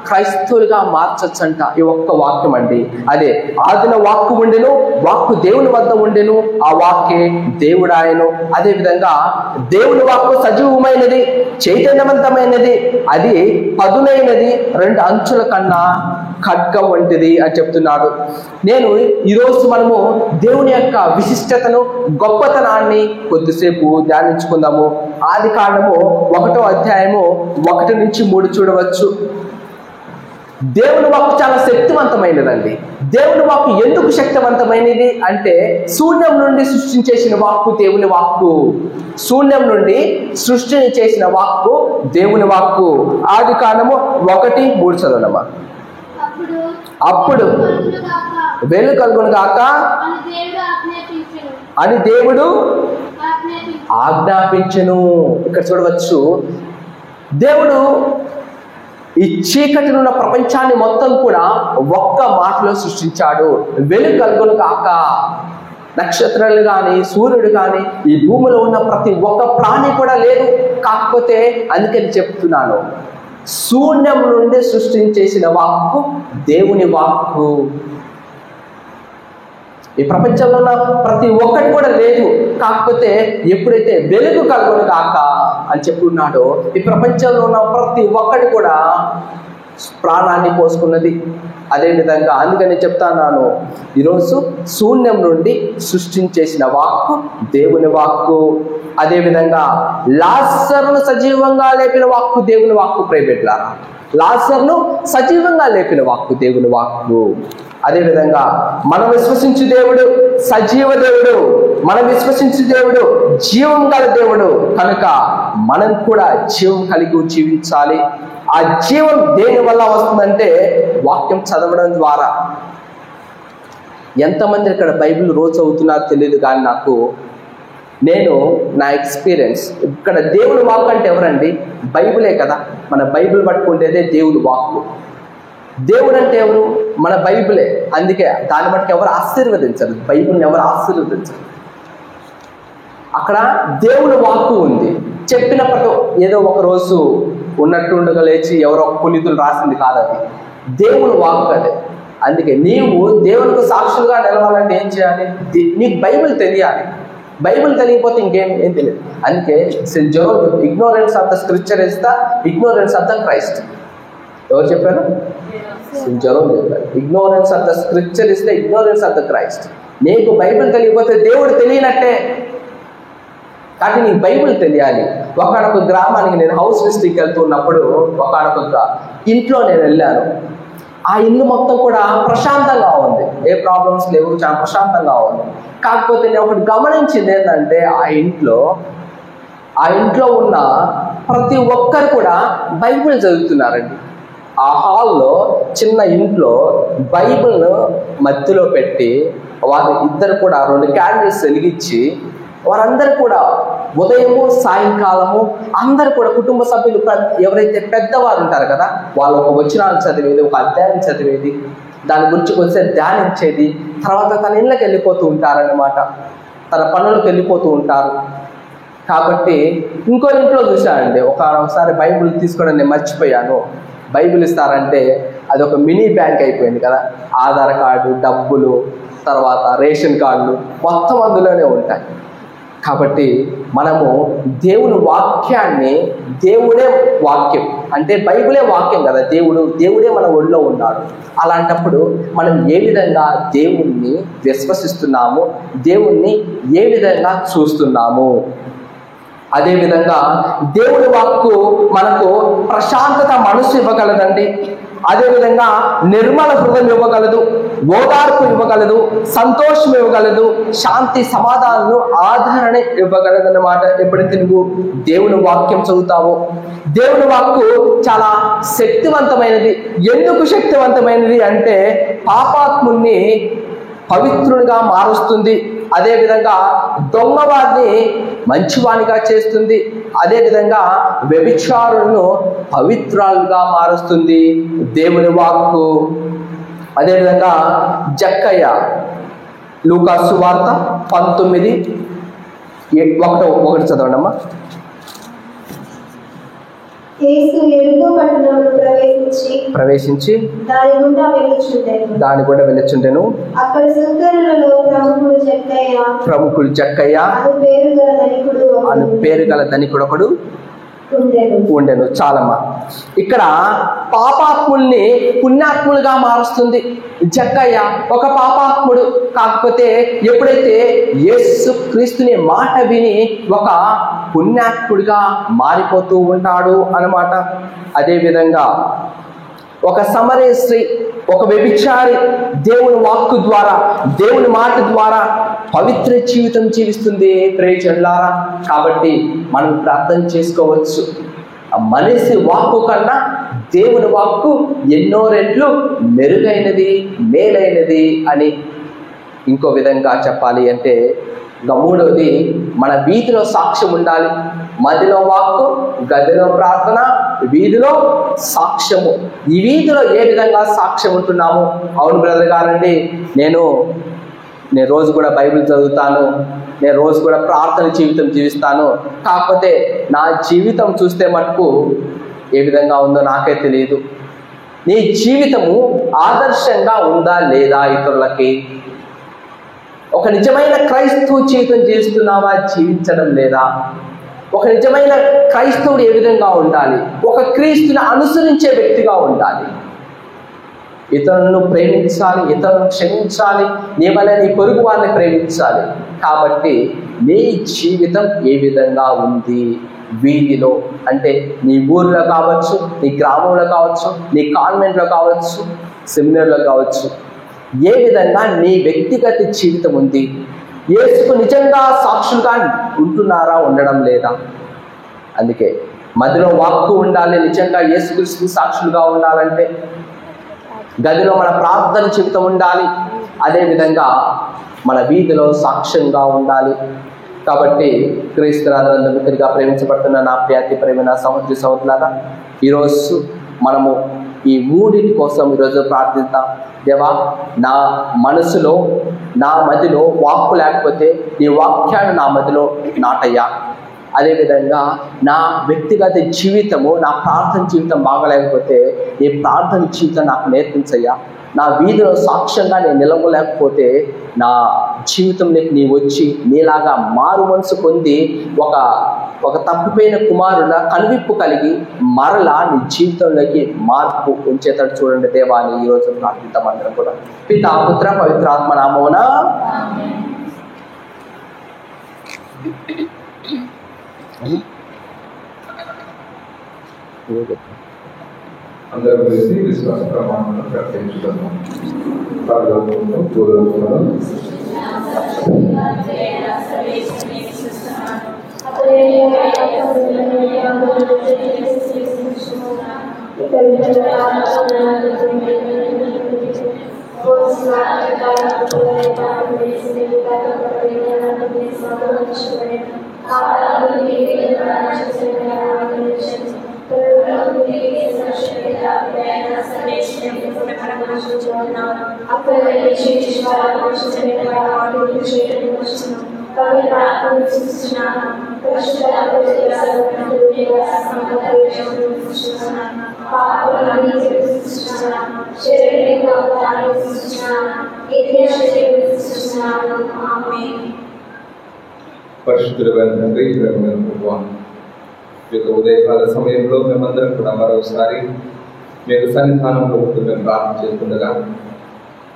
క్రైస్తవులుగా మార్చొచ్చంట. ఈ ఒక్క వాక్యం అండి. అదే ఆదిలో వాక్కు ఉండెను, వాక్కు దేవుని వద్ద ఉండెను, ఆ వాక్కే దేవుడాయను. అదేవిధంగా దేవుని వాక్కు సజీవమైనది, చైతన్యవంతమైనది, అది పదునైనది, 2 అంచుల కన్నా ఖడ్గం వంటిది అని చెప్తున్నాడు. నేను ఈరోజు మనము దేవుని యొక్క విశిష్టతను, గొప్పతనాన్ని కొద్దిసేపు ధ్యానించుకుందాము. ఆదికాండము 1వ అధ్యాయము 1 నుంచి 3 చూడవచ్చు. దేవుని వాక్కు చాలా శక్తివంతమైనదండి. దేవుని వాక్కు ఎందుకు శక్తివంతమైనది అంటే, శూన్యం నుండి సృష్టించేసిన వాక్కు దేవుని వాక్కు. శూన్యం నుండి సృష్టిని చేసిన వాక్కు దేవుని వాక్కు. ఆదికాండము 1:3 చదవనమ్మా. అప్పుడు వెలుగు కలుగును గాక అని దేవుడు ఆజ్ఞాపించెను. ఇక్కడ చూడవచ్చు, దేవుడు ఈ చీకటిలో ఉన్న ప్రపంచాన్ని మొత్తం కూడా ఒక్క మాటలో సృష్టించాడు. వెలుగు కలుగును గాక. నక్షత్రాలు కానీ, సూర్యుడు కానీ, ఈ భూమిలో ఉన్న ప్రతి ఒక్క ప్రాణి కూడా లేదు. కాకపోతే అందుకని చెప్తున్నాను, శూన్యం నుండి సృష్టించేసిన వాక్కు దేవుని వాక్కు. ఈ ప్రపంచంలో ఉన్న ప్రతి ఒక్కటి కూడా లేదు. కాకపోతే ఎప్పుడైతే వెలుగు కలుగును గాక అని చెప్పున్నాడో, ఈ ప్రపంచంలో ఉన్న ప్రతి ఒక్కటి కూడా ప్రాణాన్ని పోసుకున్నది. అదేవిధంగా అందుకని చెప్తాను, ఈరోజు శూన్యం నుండి సృష్టించేసిన వాక్కు దేవుని వాక్కు. అదేవిధంగా లాజరును సజీవంగా లేపిన వాక్కు దేవుని వాక్కు. ప్రియబిడ్డలారా, లాజరును సజీవంగా లేపిన వాక్కు దేవుని వాక్కు. అదేవిధంగా మనం విశ్వసించు దేవుడు సజీవ దేవుడు, మనం విశ్వసించే దేవుడు జీవం గల దేవుడు కనుక మనం కూడా జీవం కలిగి జీవించాలి. ఆ జీవం దేని వల్ల వస్తుందంటే వాక్యం చదవడం ద్వారా. ఎంతమంది ఇక్కడ బైబిల్ రోజు చదువుతున్నారో తెలియదు, కానీ నేను నా ఎక్స్పీరియన్స్ ఇక్కడ దేవుని వాక్ అంటే ఎవరండి? బైబిలే కదా. మన బైబిల్ పట్టుకుంటేదే దేవుని వాక్కు. దేవుడు అంటే ఎవరు? మన బైబిలే. అందుకే దాన్ని బట్టి ఎవరు ఆశీర్వదించరు, బైబిల్ని ఎవరు ఆశీర్వదించరు. అక్కడ దేవుని వాక్కు ఉంది. చెప్పినప్పటి ఏదో ఒక రోజు ఉన్నట్టుండగా లేచి ఎవరో పునీతులు రాసింది కాదు, అది దేవుని వాక్కు. అదే అందుకే నీవు దేవునికి సాక్షులుగా నిలవాలంటే ఏం చేయాలి? నీకు బైబిల్ తెలియాలి. బైబిల్ తెలియకపోతే ఏం తెలియదు. అందుకే Saint Jerome, ignorance of the scripture is the ignorance of the Christ. ఎవరు చెప్పారు? సెయింట్ జెరోమ్ చెప్పారు. Ignorance of the scripture is the ignorance of the Christ. నీకు బైబిల్ తెలియకపోతే దేవుడు తెలియనట్టే. కాబట్టి నీకు బైబిల్ తెలియాలి. ఒకనొక గ్రామానికి నేను హౌస్ విజిటింగ్కి వెళ్తున్నప్పుడు ఒకనొక ఇంట్లో నేను వెళ్ళాను. ఆ ఇల్లు మొత్తం కూడా ప్రశాంతంగా ఉంది, ఏ ప్రాబ్లమ్స్ లేవు, చాలా ప్రశాంతంగా ఉంది. కాకపోతే నేను ఒకటి గమనించింది ఏంటంటే ఆ ఇంట్లో ఉన్న ప్రతి ఒక్కరు కూడా బైబిల్ చదువుతున్నారండి. ఆ హాల్లో చిన్న ఇంట్లో బైబిల్ను మధ్యలో పెట్టి వారు ఇద్దరు కూడా 2 క్యాండిల్స్ వెలిగించి వారందరూ కూడా ఉదయము సాయంకాలము అందరూ కూడా కుటుంబ సభ్యులు ఎవరైతే పెద్దవారు ఉంటారు కదా, వాళ్ళు ఒక వచనాలు చదివేది, ఒక అధ్యాయం చదివేది, దాని గురించి కొంచెం ధ్యానించేది, తర్వాత తన ఇళ్ళకి వెళ్ళిపోతూ ఉంటారన్నమాట, తన పనులకు వెళ్ళిపోతూ ఉంటారు. కాబట్టి ఇంకో ఇంట్లో చూశానండి, ఒకసారి బైబిల్ తీసుకోవడం నేను మర్చిపోయాను. బైబిల్ ఇస్తారంటే అది ఒక మినీ బ్యాంక్ అయిపోయింది కదా, ఆధార్ కార్డు, డబ్బులు, తర్వాత రేషన్ కార్డులు మొత్తం అందులోనే ఉంటాయి. కాబట్టి మనము దేవుని వాక్యాన్ని, దేవుడే వాక్యం అంటే బైబిలే వాక్యం కదా, దేవుడే మన ఒళ్ళో ఉన్నాడు. అలాంటప్పుడు మనం ఏ విధంగా దేవుణ్ణి విశ్వసిస్తున్నాము, దేవుణ్ణి ఏ విధంగా చూస్తున్నాము? అదేవిధంగా దేవుని వాక్కు మనకు ప్రశాంతత మనసు ఇవ్వగలదండి. అదేవిధంగా నిర్మల హృదయం ఇవ్వగలదు, ఓదార్పు ఇవ్వగలదు, సంతోషం ఇవ్వగలదు, శాంతి సమాధానాలు ఆదరణ ఇవ్వగలదు అన్నమాట. ఎప్పుడైతే నువ్వు దేవుని వాక్యం చదువుతావో, దేవుని వాక్కు చాలా శక్తివంతమైనది. ఎందుకు శక్తివంతమైనది అంటే పాపాత్ముని పవిత్రునిగా మారుస్తుంది, అదేవిధంగా దొంగవాడిని మంచివానిగా చేస్తుంది, అదేవిధంగా వ్యభిచారులను పవిత్రాలుగా మారుస్తుంది దేవుని వాక్కు. అదేవిధంగా జక్కయ్య లూకా సువార్త 19:1 చదవండమ్మా. యేసు యెరికో పట్టణంలో ప్రవేశించి దాని గుండా వెళ్ళుచుండెను. అక్కడ సుంకరులలో ప్రముఖులు జక్కయ్య అను పేరు గల ధనికుడు ఒకడు ఉండెను. చాలమ్మా. ఇక్కడ పాపాత్ముల్ని పుణ్యాత్ములుగా మారుస్తుంది జక్కయ్య. ఒక పాపాత్ముడు, కాకపోతే ఎప్పుడైతే యేసు క్రీస్తుని మాట విని ఒక పుణ్యాత్ముడిగా మారిపోతూ ఉంటాడు అన్నమాట. అదేవిధంగా ఒక సమరయ స్త్రీ, ఒక వ్యభిచారి దేవుని వాక్కు ద్వారా, దేవుని మాట ద్వారా పవిత్ర జీవితం జీవిస్తుంది ప్రేజల్లారా. కాబట్టి మనం ప్రార్థన చేసుకోవచ్చు, మనిషి వాక్కు కన్నా దేవుని వాక్కు ఎన్నో రెట్లు మెరుగైనది, మేలైనది అని. ఇంకో విధంగా చెప్పాలి అంటే మూడవది, మన వీధిలో సాక్ష్యం ఉండాలి. మదిలో వాక్కు, గదిలో ప్రార్థన, వీధిలో సాక్ష్యము. ఈ వీధిలో ఏ విధంగా సాక్ష్యం ఉంటున్నాము? అవును బ్రదర్ గారండి, నేను రోజు కూడా బైబిల్ చదువుతాను, నేను రోజు కూడా ప్రార్థన జీవితం జీవిస్తాను, కాకపోతే నా జీవితం చూస్తే మటుకు ఏ విధంగా ఉందో నాకే తెలియదు. నీ జీవితము ఆదర్శంగా ఉందా లేదా ఇతరులకి? ఒక నిజమైన క్రైస్తవ జీవితం జీవిస్తున్నావా, జీవించడం లేదా? ఒక నిజమైన క్రైస్తవుడు ఏ విధంగా ఉండాలి? ఒక క్రీస్తుని అనుసరించే వ్యక్తిగా ఉండాలి. ఇతరులను ప్రేమించాలి, ఇతరులను క్షమించాలి, నీ వల్ల నీ పొరుగు వారిని ప్రేమించాలి. కాబట్టి నీ జీవితం ఏ విధంగా ఉంది వీధిలో? అంటే నీ ఊర్లో కావచ్చు, నీ గ్రామంలో కావచ్చు, నీ కాన్వెంట్లో కావచ్చు, సెమినార్లో కావచ్చు, ఏ విధంగా నీ వ్యక్తిగత జీవితం ఉంది? యేసుకు నిజంగా సాక్షులుగా ఉంటున్నారా, ఉండడం లేదా? అందుకే మదిలో వాక్కు ఉండాలి. నిజంగా యేసుక్రీస్తుకు సాక్షులుగా ఉండాలంటే గదిలో మన ప్రార్థన జీవితం ఉండాలి. అదేవిధంగా మన వీధిలో సాక్ష్యంగా ఉండాలి. కాబట్టి క్రీస్తునాథులందు మిక్కిలిగా ప్రేమించబడుతున్న నా ప్రియాతి ప్రేమైన సహోదరి సహోదరులారా, ఈరోజు మనము ఈ మూడింటి కోసం ఈరోజు ప్రార్థిద్దాం. దేవా, నా మనసులో నా మదిలో వాక్కు లేకపోతే నీ వాక్యాన్ని నా మదిలో నాటయ్యా. అదేవిధంగా నా వ్యక్తిగత జీవితము, నా ప్రార్థన జీవితం బాగలేకపోతే నీ ప్రార్థన జీవితం నాకు నేర్పించయ్యా. నా వీధిలో సాక్ష్యంగా నేను నిలవలేకపోతే నా జీవితంలోకి నీ వచ్చి నీలాగా మారు మనసు పొంది ఒక తప్పిపోయిన కుమారుల కనువిప్పు కలిగి మరలా నీ జీవితంలోకి మార్పు ఉంచేటట్టు చూడండి దేవా అని ఈరోజు ప్రార్థిద్దాం అందరం కూడా. పితా పుత్ర పవిత్రాత్మ నామమున అందరూ కలిసి విశ్వాస ప్రమాణాలను ప్రకటించుతాము. పరలోకములో భూలోకములో పరిశుద్ధుడైన తండ్రి, ప్రేమగల ప్రభువా, ఈ యొక్క ఉదయకాల సమయంలో మేమందరం కూడా మరోసారి మీరు సన్నిధానంలో ఉంటూ మేము ప్రార్థన చేస్తుండగా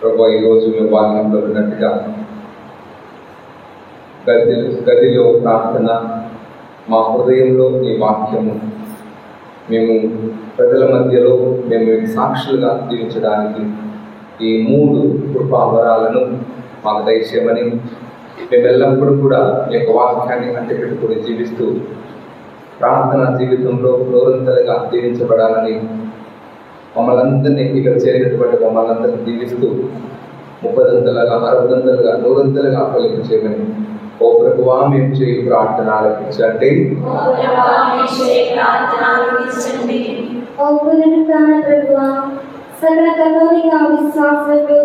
ప్రభువా, ఈరోజు మేము వాక్యంలో ఉన్నట్టుగా గదిలో ప్రార్థన, మా హృదయంలో నీ వాక్యము, మేము ప్రజల మధ్యలో మేము సాక్షులుగా జీవించడానికి ఈ 3 కృపావరాలను మాకు దయచేయమని, మేము ఎల్లప్పుడూ కూడా ఈ యొక్క వాక్యాన్ని అంటిపెట్టుకుని జీవిస్తూ ప్రార్థన జీవితంలో నూరంతలుగా జీవించబడాలని మమ్మల్ని అందరినీ ఇక్కడ చేరినటువంటి మమ్మల్ని అందరినీ దీవిస్తూ 30ంతలుగా 60ంతలుగా 100ంతలుగా ఫలించేయమని ఓ ప్రభువా మేము చేయి ప్రార్థన ఆలకించండి. సకల కథోలిక విశ్వాసులకు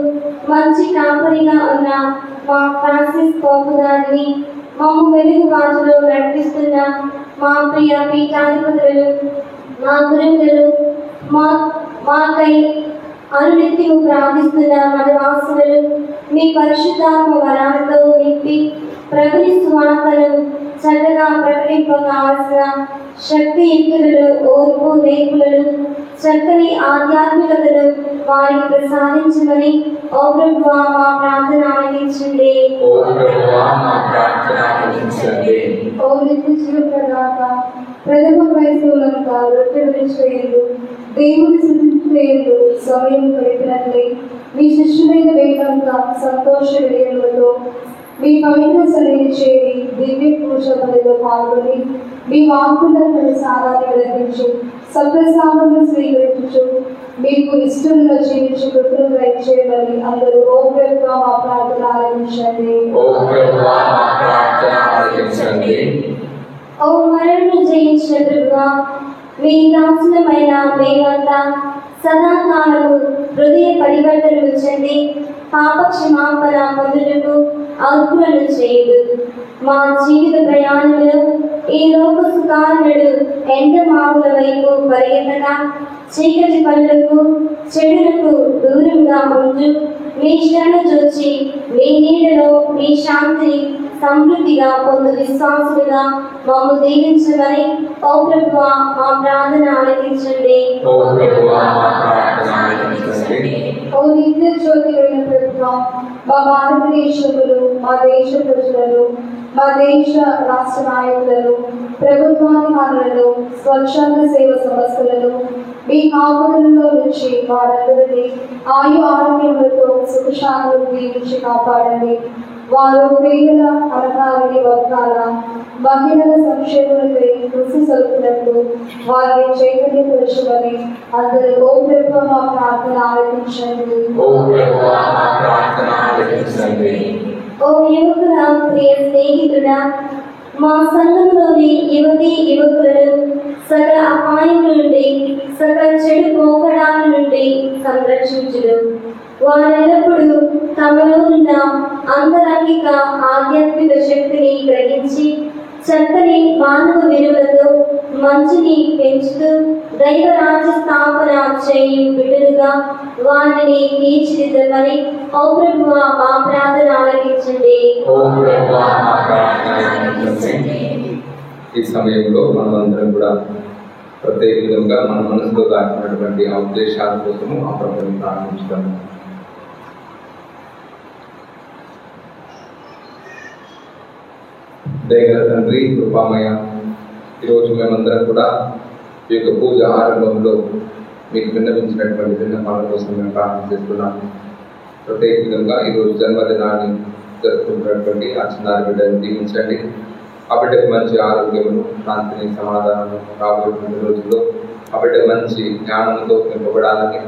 మంచి కాపరిగా ఉన్న మా ఫ్రాన్సిస్ పోపు గారిని మమ్ము వెలుగు వాటిలో నడిపిస్తున్న మా ప్రియ పీఠాధిపతులు, మా గురువులు, మాకై అనునిత్యము ప్రార్థిస్తున్న మనవాసులు మీ పరిశుద్ధాత్మ వరాలతో నింపి ప్రభుని సువార్తను చక్కగా ప్రకటింపకావలసిన శక్తి యుక్తులను, ఓర్పు నేర్పులను, చక్కని ఆధ్యాత్మికతను వారికి ప్రసాదించమని ఓ ప్రభువా మా ప్రార్థన ఆలకించండి. ఓ నిత్య జీవప్రదాత, ప్రథమ క్రైస్తవులంక రొట్టె విడిచివేయండు, దేవుని శుద్ధించేయండు సమయం గడిపినట్లే మీ శిష్యులైన వేగంత సంతోష వినయములతో మీ పవిత్ర సన్నిధి చేరి దివ్య పూజ పనిలో పాల్గొని మీ వాక్కులను సారాన్ని గ్రహించు సప్రసాదములు స్వీకరించు మీకు ఇష్టంగా జీవించి కృపను గ్రహించేయమని అందరూ ఓ ప్రభువా మా ప్రార్థన ఆలకించండి. ఓ మరణను జయించిన ప్రభువా, మీ దాసులమైన మేమంతా సదాకాలము హృదయ పరివర్తన ఉంచండి. పాప క్షమాపణ పొందుటకు అర్హులను చేయుడు. మా జీవిత ప్రయాణంలో ఈ లోక సుఖాలను ఎండ మాగుల వైపు పరిగెత్తగా చీకటి పనులకు చెడులకు దూరంగా ఉంటూ మీ శరణ చూచి మీ నీడలో మీ శాంతిని సమృద్ధిగా పొందు విశ్వాసులుగా మమ్ము దీవించమని ఓ ప్రభువా మా ప్రార్థన ఆలకించండి. ఓ నిత్య జ్యోతి అయిన ప్రభువా, మా భారతదేశములు, మా దేశ ప్రజలను, మా దేశ రాష్ట్ర నాయకులను, ప్రభుత్వాధికారులను, స్వచ్ఛంద సేవ సంస్థలను, మీ కాపుదలలో నుంచి వారందరినీ ఆయు ఆరోగ్యములతో సుఖశాంతులు దీవించి కాపాడండి. వారు పేదల అనగాని వర్గాల మహిళల సంక్షేమలపై కృషి సలుపునట్లు వారిని చైతన్యపరచమని అందరూ ఓ ప్రభువా మా ప్రార్థన ఆలకించండి. ఓ యువకుల ప్రియ స్నేహితుడా, మా సంఘంలోని యువతీ యువకులను సకల అపాయం నుండి సకల చెడు పోకడాల నుండి సంరక్షించుడు. వారెల్లప్పుడూ తమలో ఉన్న అంతరంగిక ఆధ్యాత్మిక శక్తిని గ్రహించి చక్కని మానవ విలువలతో మంచిని పెంచుతూ దైవరాజ్య స్థాపన చేయు బిడ్డలుగా వారిని తీర్చిదిద్దమని ఓ ప్రభువా మా ప్రార్థన ఆలకించండి. ఈ సమయంలో మనమందరం కూడా ప్రత్యేక విధంగా మన మనసులో దాచినటువంటి ఆ ఉద్దేశాల కోసము ఆ ప్రభువుని ప్రార్థించుతాము. దయగల తండ్రి, కృపామయ, ఈరోజు మేమందరం కూడా ఈ యొక్క పూజ ఆరంభంలో మీకు విన్నవించినటువంటి విన్నపాల కోసం మేము ప్రార్థన చేస్తున్నాము. ప్రత్యేక విధంగా ఈరోజు జన్మదినాన్ని జరుపుకుంటున్నటువంటి ఆ చిన్నారి బిడ్డను దీవించండి. ఆ బిడ్డకు మంచి ఆరోగ్యమును, శాంతిని, సమాధానము రాబోయే రోజుల్లో ఆ బిడ్డ మంచి జ్ఞానంతో నింపబడాలని,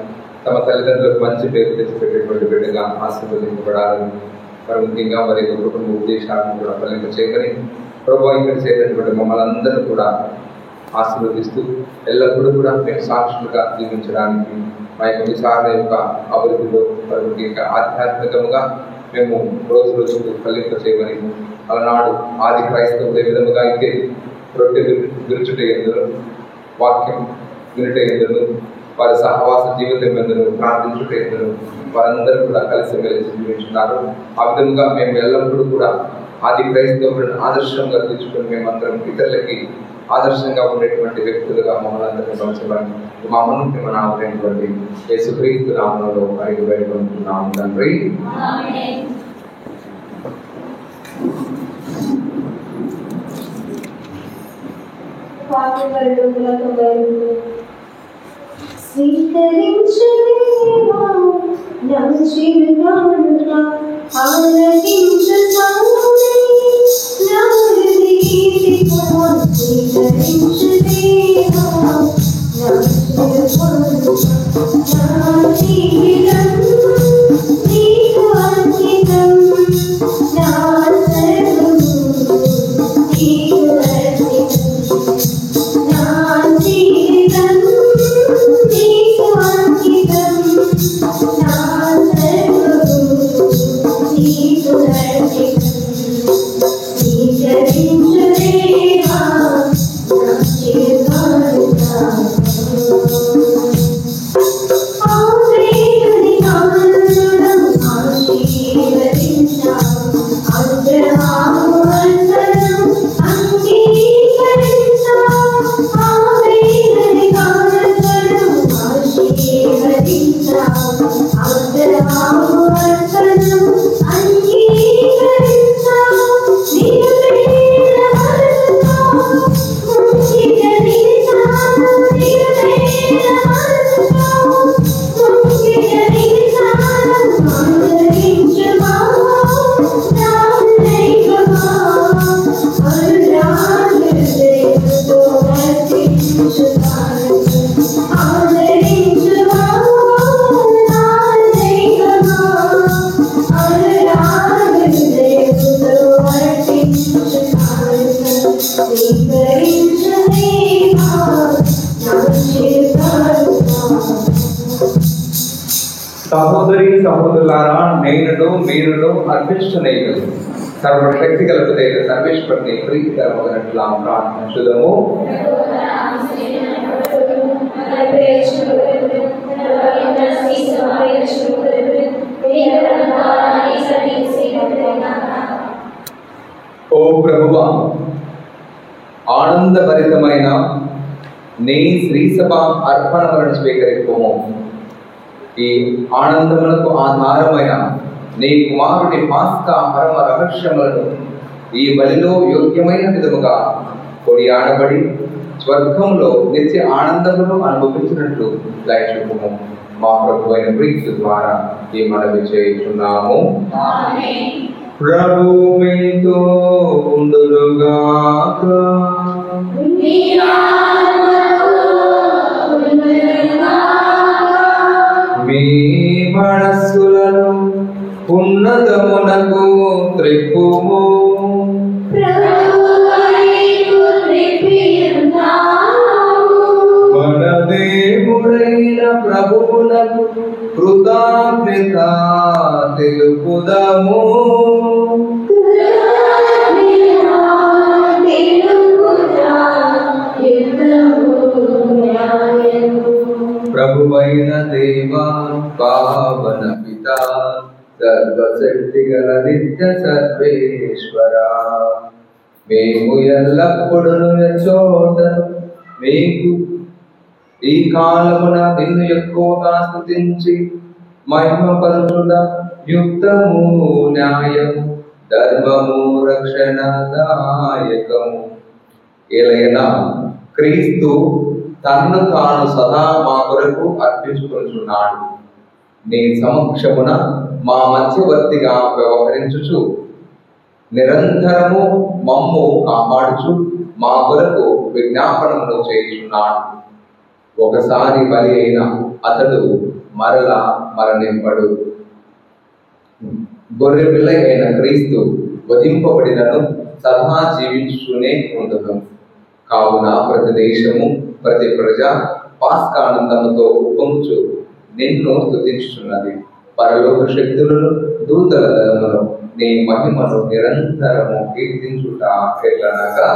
తమ తల్లిదండ్రులకు మంచి పేరు తెచ్చిపెట్టేటువంటి బిడ్డగా ఆశీర్వదింపబడాలని, మరి ముఖ్యంగా వారి యొక్క కుటుంబ ఉద్దేశాలను కూడా ఫలింప చేయమని ప్రభావితం చేసినటువంటి మమ్మల్ని అందరూ కూడా ఆశీర్వదిస్తూ ఎల్లప్పుడూ కూడా మేము సాక్షులుగా జీవించడానికి మా యొక్క విచారణ యొక్క అభివృద్ధిలో మరి ముఖ్యంగా ఆధ్యాత్మికంగా మేము రోజు రోజుకు ఫలింప చేయమని, అలనాడు ఆది క్రైస్తవులు ఏ విధముగా అయితే రొట్టె విరుచుట ఎందును, వాక్యం వినుట ఎందును, వారి సహవాస జీవితం ఎందును, ప్రార్థించుట ఎందును వారందరూ కూడా కలిసి మెలిసి జీవించున్నారు. ఆ విధంగా మేము ఎల్లప్పుడూ కూడా ఆది క్రైస్తవులను ఆదర్శంగా తెచ్చుకొని మేమందరం ఇతరులకి ఆదర్శంగా ఉండేటువంటి వ్యక్తులుగా మమ్మల్ని అందరినీ పంచమని మా మనకి మన నామైనటువంటి యేసుక్రీస్తు నామములో అడిగి వేడుకుంటున్నాము తండ్రి. స్వీకరించుదేవా నా చిరునామా, ఆలకించు స్వామి నా హృదయగీతిగా. స్వీకరించుదేవా నా చిరునామా, నా జీవితం నీకు అంకితం, నా సర్వము నీకు అర్పితం, నా జీవితం నీకు అంకితం, నా సర్వము నీకు అర్పితం. స్వీకరించుదేవా నా చిరునామా. ఆవేదని కారణం ఆశీర్వదించావు, అగ్రహాము వర్తనం అంగీకరించావు. ఆవేదని కారణం ఆశీర్వదించావు, అగ్రహాము వర్తనం అంగీకరించావు. నిరుపేద మనసుతో ముంగిట నిలిచావు, నిరుపేద మనసుతో ముంగిట నిలిచావు. ఆదరించుమా నా దైవమా, అనురాగదయతో వర్తించుతాను. ఆదరించుమా నా దైవమా, అనురాగదయతో వర్తించుతాను. స్వీకరించుదేవా నా చిరునామా. సహోదరి సహోదరులారా, నేనును మీరును అర్పించునయ్యను సర్వశక్తి కలుగుతైన సర్వేశ్వరుని ప్రీతికరమగినట్లా ప్రార్థించుదము. ఓ ప్రభువా, ఆనందభరితమైన నీ శ్రీసభ అర్పణలను స్వీకరింపము. ఈ ఆనందములకు ఆధారమైన నీ కుమారుడి పాస్కా పరమ రహస్యములను ఈ బలిలో యోగ్యమైన విధముగా కొనియాడబడి స్వర్గంలో నిత్య ఆనందమును అనుభవించినట్లు దయచూపుము. మా ప్రభు అయిన క్రీస్తు ద్వారా ఈ మనవి చేయుచున్నాము. ప్రభు మీతో ఉండునుగాక. మీ మనస్సులను ఉన్నతమునకు త్రిప్పుము. మన దేవుడైన ప్రభువునకు కృతజ్ఞత తెలుపుదాము. ప్రభువైన దేవా పావన పిత సర్వశక్తి గల నిత్య సర్వేశ్వర, మేము ఎల్లప్పుడూ చోట మీకు ఈ కాలమున నిన్ను ఎక్కువగా స్తుతించి మహిమపరచుట యుక్తము, న్యాయము, ధర్మము, రక్షణదాయకము. ఏలైనా క్రీస్తు తన్ను తాను సదా మా కొరకు అర్పించుకొనుచున్నాడు. నీ సమక్షమున మా మధ్యవర్తిగా వ్యవహరించుచు నిరంతరము మమ్ము కాపాడుచు మా కొరకు విజ్ఞాపనములు చేయుచున్నాడు. ఒకసారి బలి అయిన అతడు మరలా మరణింపడు. గొర్రె పిల్ల అయిన క్రీస్తు వధింపబడినను సదా జీవించునే ఉండదు. కావున ప్రతి దేశము ప్రతి ప్రజ పాస్కానందముతో ఉప్పొంగుచు నిన్ను స్తుతించుచున్నది. పరలోక శక్తులను దూతల దళములను నీ మహిమను నిరంతరము కీర్తించుట ఎట్లనగా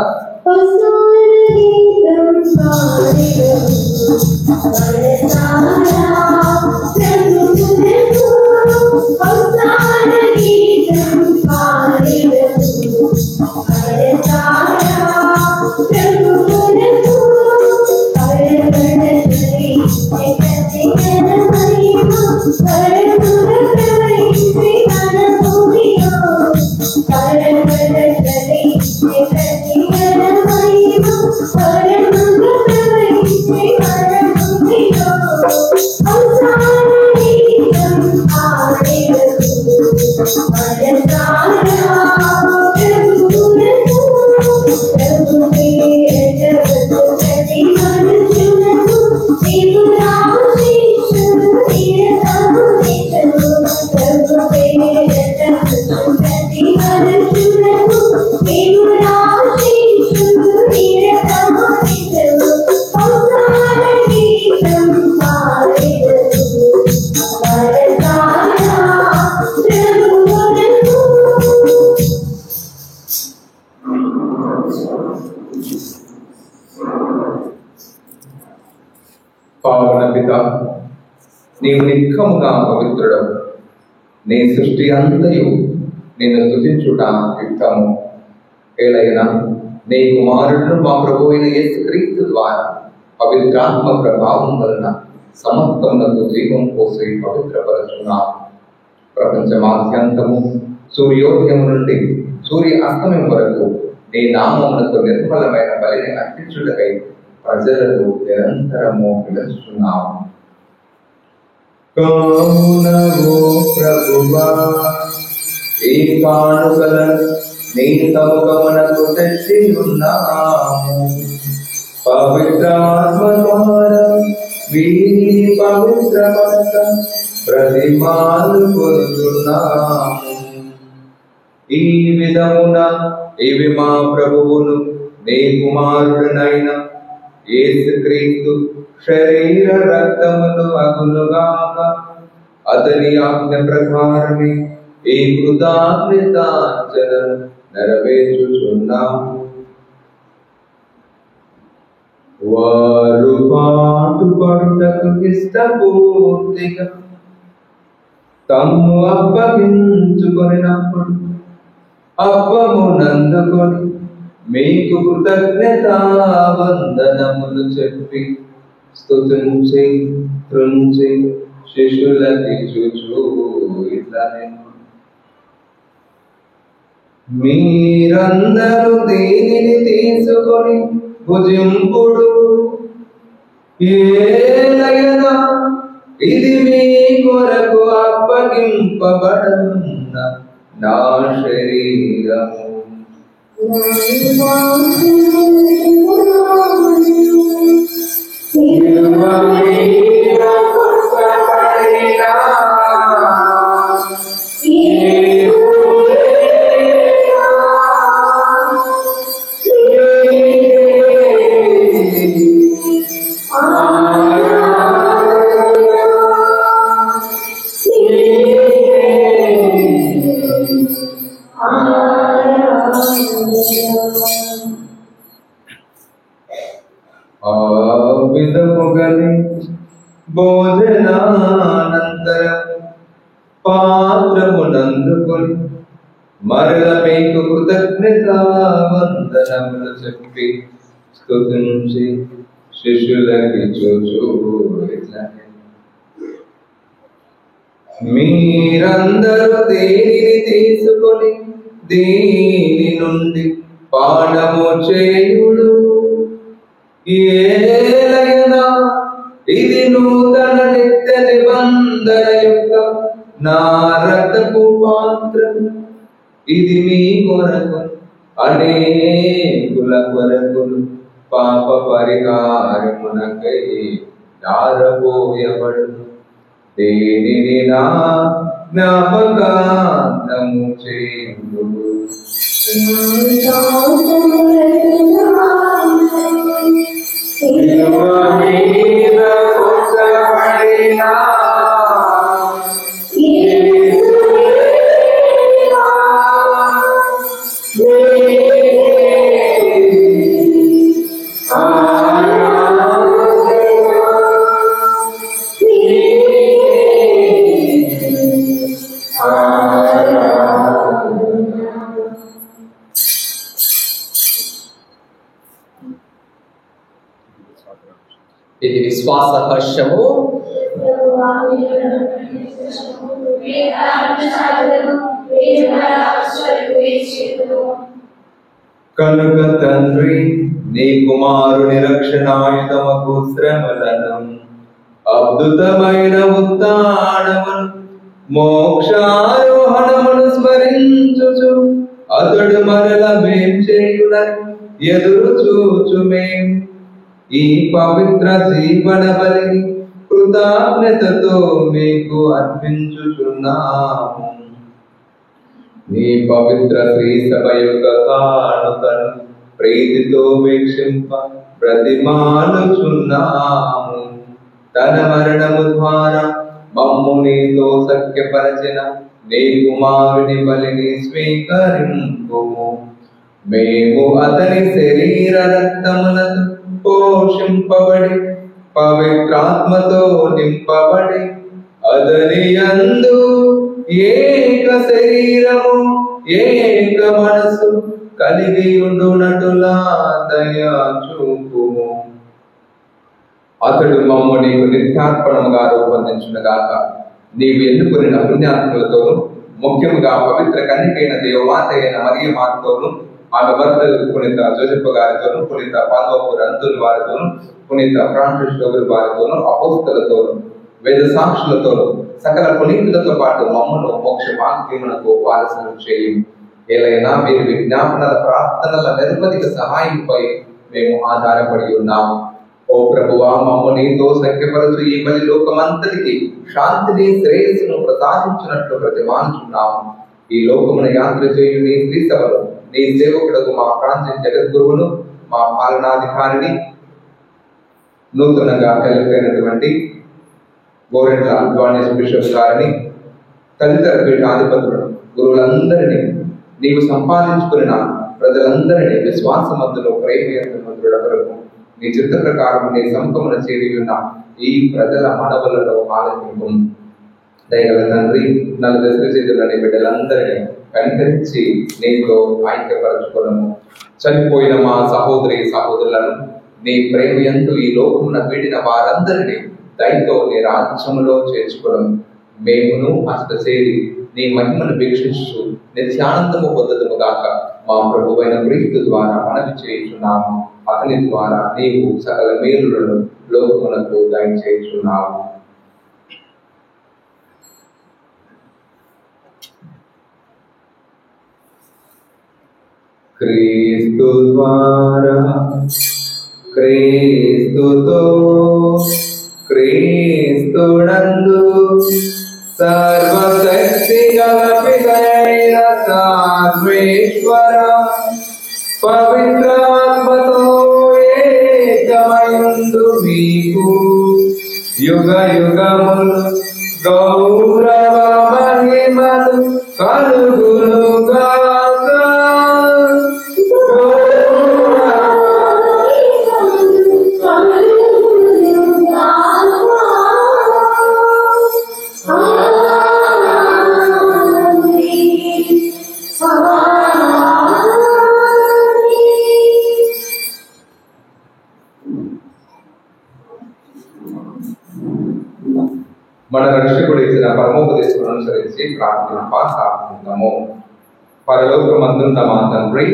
పావన పిత, నీవు నిఖముగా పవిత్రుడవు. నీ సృష్టి అంతయు నిన్ను స్తుతించుట యుక్తము. ఏలైనా నీ కుమారుడును మా ప్రభు అయిన యేసుక్రీస్తు ద్వారా పవిత్రాత్మ ప్రభావం వలన సమస్తమునకు జీవం పోసి పవిత్రపరచున్నాము. ప్రపంచమాద్యంతము సూర్యోదయం నుండి సూర్య అస్తమయం వరకు నీ నామమునకు నిర్మలమైన బలిని అర్పించుటకై ప్రజలకు నిరంతరము పిలుస్తున్నాము. కావునవో ప్రభువా, ఈ కానుకలను నీ సముఖమునకు తెచ్చి ఉన్నాము. పవిత్రాత్మ ద్వారా వీరి పవిత్రపరచ ప్రతిమాలు కొనుచున్నాము. ఈ విధమున ఇవి మా ప్రభువును నీ కుమారుడనైన యేసుక్రీస్తు శరీర రక్తములు అగులుగాక. అతని ఆజ్ఞ ప్రకారమే ఈ కృతజ్ఞతార్చనను నెరవేర్చుచున్నాము. వారు పాటుపడుటకు ఇష్టపూర్తిగా తమ్ము అప్పగించుకొనినప్పుడు అప్పమునందుకొని మీకు కృతజ్ఞతా వందనములు చెప్పి స్తుతించి త్రుంచి శిష్యులకి చూచు ఇట్లా మీరందరూ దీనిని తీసుకొని భుజింపుడు, ఏలయనా ఇది మీ కొరకు అప్పగింపబడున్న నా శరీరము. భోజనానంతరం పాత్రమునందుకొని మరల మీకు కృతజ్ఞతావందనములు చెప్పి స్తుతించి శిష్యులకి చూచు ఇట్లనే, మీరందరూ దేనిని తీసుకొని దీని నుండి పానము చేయుడు, ఏలయనా ఇది నూతన నిత్య నిబంధన యొక్క నా రక్తపు పాత్రం. ఇది మీ కొరకు అనేకుల కొరకు పాప పరిహారమునకై దారపోయబడును. దేనిని నా జ్ఞాపకార్థము చేయుడు. ఇది విశ్వాస హర్షము. కనుక తండ్రి నీ కుమారుని రక్షణాయుధముకు శ్రమలను అద్భుతమైన ఉత్థానమును మోక్షారోహణమును స్మరించుచు అతడు మరల మేం చేయుడని ఎదురు చూచు మేము ఈ పవిత్ర జీవన బలిని కృతజ్ఞతతో మీకు అర్పించుచున్నాము. నీ పవిత్ర శ్రీ సభ యొక్క కానుకను ప్రీతితో వీక్షింప బ్రతిమాలుచున్నాము. తన మరణము ద్వారా మమ్ము నీతో సఖ్యపరచిన నీ కుమారుని బలిని స్వీకరింపుము. మేము అతని శరీర రక్తములతో పోషింపబడి పవిత్రాత్మతో నింపబడి అతని యందు ఏక శరీరము ఏక మనసు కలిగి ఉండునటులా దయా చూపుము. అతడు మమ్ము నీకు నిత్యార్పణముగా రూపొందించునుగాక. నీవు ఎన్నుకున్న పుణ్యాత్ములతోనూ ముఖ్యముగా పవిత్ర కన్యకైన దేవమాత అయిన మరియ మాతతోనూ ఆమె భర్తలు పునీత జోసెఫ్ గారితోనూ పునీత పాల్వపూర్ అంతుని వారితోనూ పునీత ఫ్రాన్సిస్ వారితోనూ అపోస్తలతోనూ వేద సాక్షులతోనూ సకల పునీతులతో పాటు మమ్మను మోక్ష భాగ్యమునకు వారసులు చేయము. ఏలైనా మీరు విజ్ఞాపనల ప్రార్థనల నిర్మతిక సహాయంపై మేము ఆధారపడి ఉన్నాము. ఓ ప్రభువా, మమ్ము నీతో సఖ్యపరచు ఈ బలి లోకమంతటికి శాంతిని శ్రేయస్సును ప్రసాదించినట్లు ప్రతిమానుచున్నాము. ఈ లోకమున యాత్ర చేయు నీ శ్రీ సభలో నీ సేవకుడకు మా ప్రాంతం జగద్గురువును మా పాలనాధికారిని నూతనంగా కలిగినటువంటి గోరెంట్ల అడ్వాణేశ్వర బిషప్ గారిని తదితర పీఠాధిపతులను గురువులందరినీ నీవు సంపాదించుకున్న ప్రజలందరినీ విశ్వాసమంతులు ప్రేమయంతుల వరకు నీ చిత్త ప్రకారం నీ సముఖమున చేరి ఉన్న ఈ ప్రజల మనవులలో ఆలకింపు. దయగల తండ్రి, నలు దశల చేతులని బిడ్డలందరినీ కనికరించి నీతో ఐక్యపరచుకున్నాము. చనిపోయిన మా సహోదరి సహోదరులను నీ ప్రేమ యందు ఈ లోకమున వీడిన వారందరినీ దయతో నీ రాజ్యములో చేర్చుకున్నాము. మేమును అష్ట చేరి నీ మహిమను వీక్షించు నిత్యానందము పొందదము గాక. మా ప్రభువైన క్రీస్తు ద్వారా మనవి చేయుచున్నాము. అతని ద్వారా నీవు సకల మేలులను లోకమునకు దయచేయుచున్నావు. క్రీస్తు ద్వారా క్రీస్తుతో క్రీస్తునందు సర్వశక్తి గల పితయైన సర్వేశ్వర పవిత్రాత్మతో ఏకమైందు మీకు యుగ యుగములు గౌరవ మహిమలు కలుగును గాక. మన రక్షకుడు ఇచ్చిన పరమోపదేశం అనుసరించి ప్రార్థన సాధిస్తాము. పరలోకమందున్న మా తండ్రి,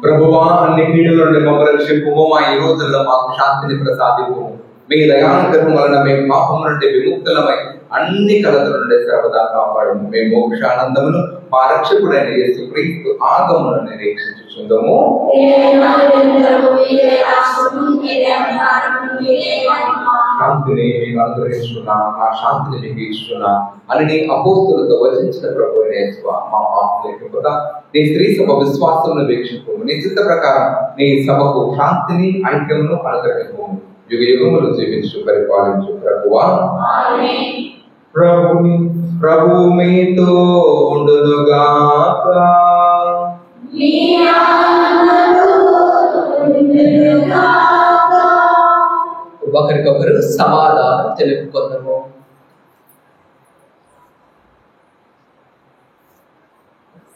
ప్రభువా అన్ని కీడుల నుండి మమ్మల్ని రక్షింపుము. మా ఈ రోజుల్లో మాకు శాంతిని ప్రసాదింపు. మీ దయానుగ్రహం వలన మేము పాపం నుండి విముక్తులమై అన్ని కలతల నుండి సర్వదా కాపాడము. మేము మోక్షానందమును మా రక్షకుడైన యేసు క్రీస్తు ఆగమను నిరీక్షించుచుందము. శాంతిని మీకు అనుగ్రహిస్తున్నా, నా శాంతిని మీకు ఇస్తున్నా అని నీ అపోస్తులతో వచించిన ప్రభు మా పాపం లేకపోతే నీ స్త్రీ సభ విశ్వాసమును వీక్షింపు. నీ చిత్త ప్రకారం నీ సభకు శాంతిని ఐక్యమును అనుగ్రహింపు. యుగ యుగములు జీవించు పరిపాలించు ప్రభువా. ప్రభు మీతో ఉండునుగాక. ఒకరికొకరు సమాధానం తెలుపుకుందాము.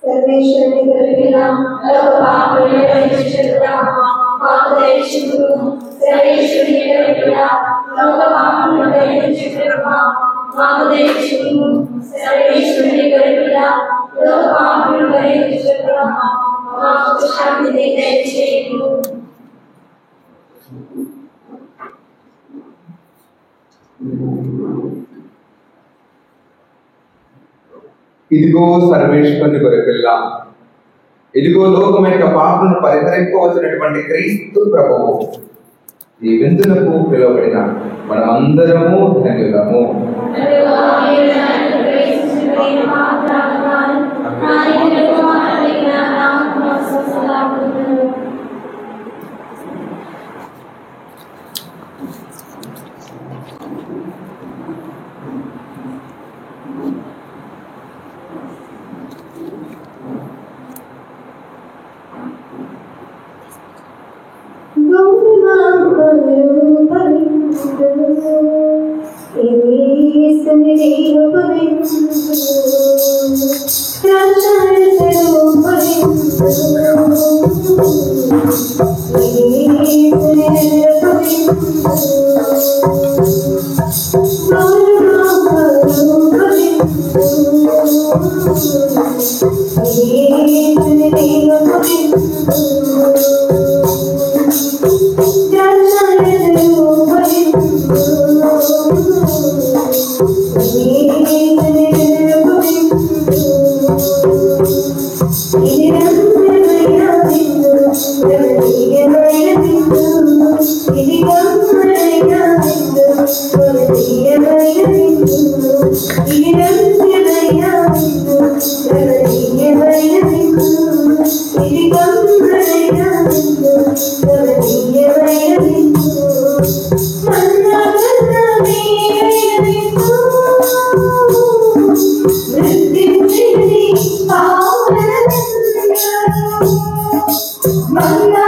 సర్వేశ్వరుని కలిగిన లోకపాపులను రక్షించుటకు మాకు దయచేయుము. సర్వేశ్వరుని కలిగిన లోకపాపులను రక్షించుటకు మాకు దయచేయుము. సర్వేశ్వరుని కలిగిన లోకపాపులను రక్షించుటకు మాకు శాంతిని దయచేయుము. ఇదిగో సర్వేశ్వరుని గొర్రెపిల్ల, ఇదిగో లోకం యొక్క పాపలను పరిహరింపవలసినటువంటి క్రీస్తు ప్రభువు. ఈ విందులకు పిలువబడిన మనమందరము ధన్యులము. Manda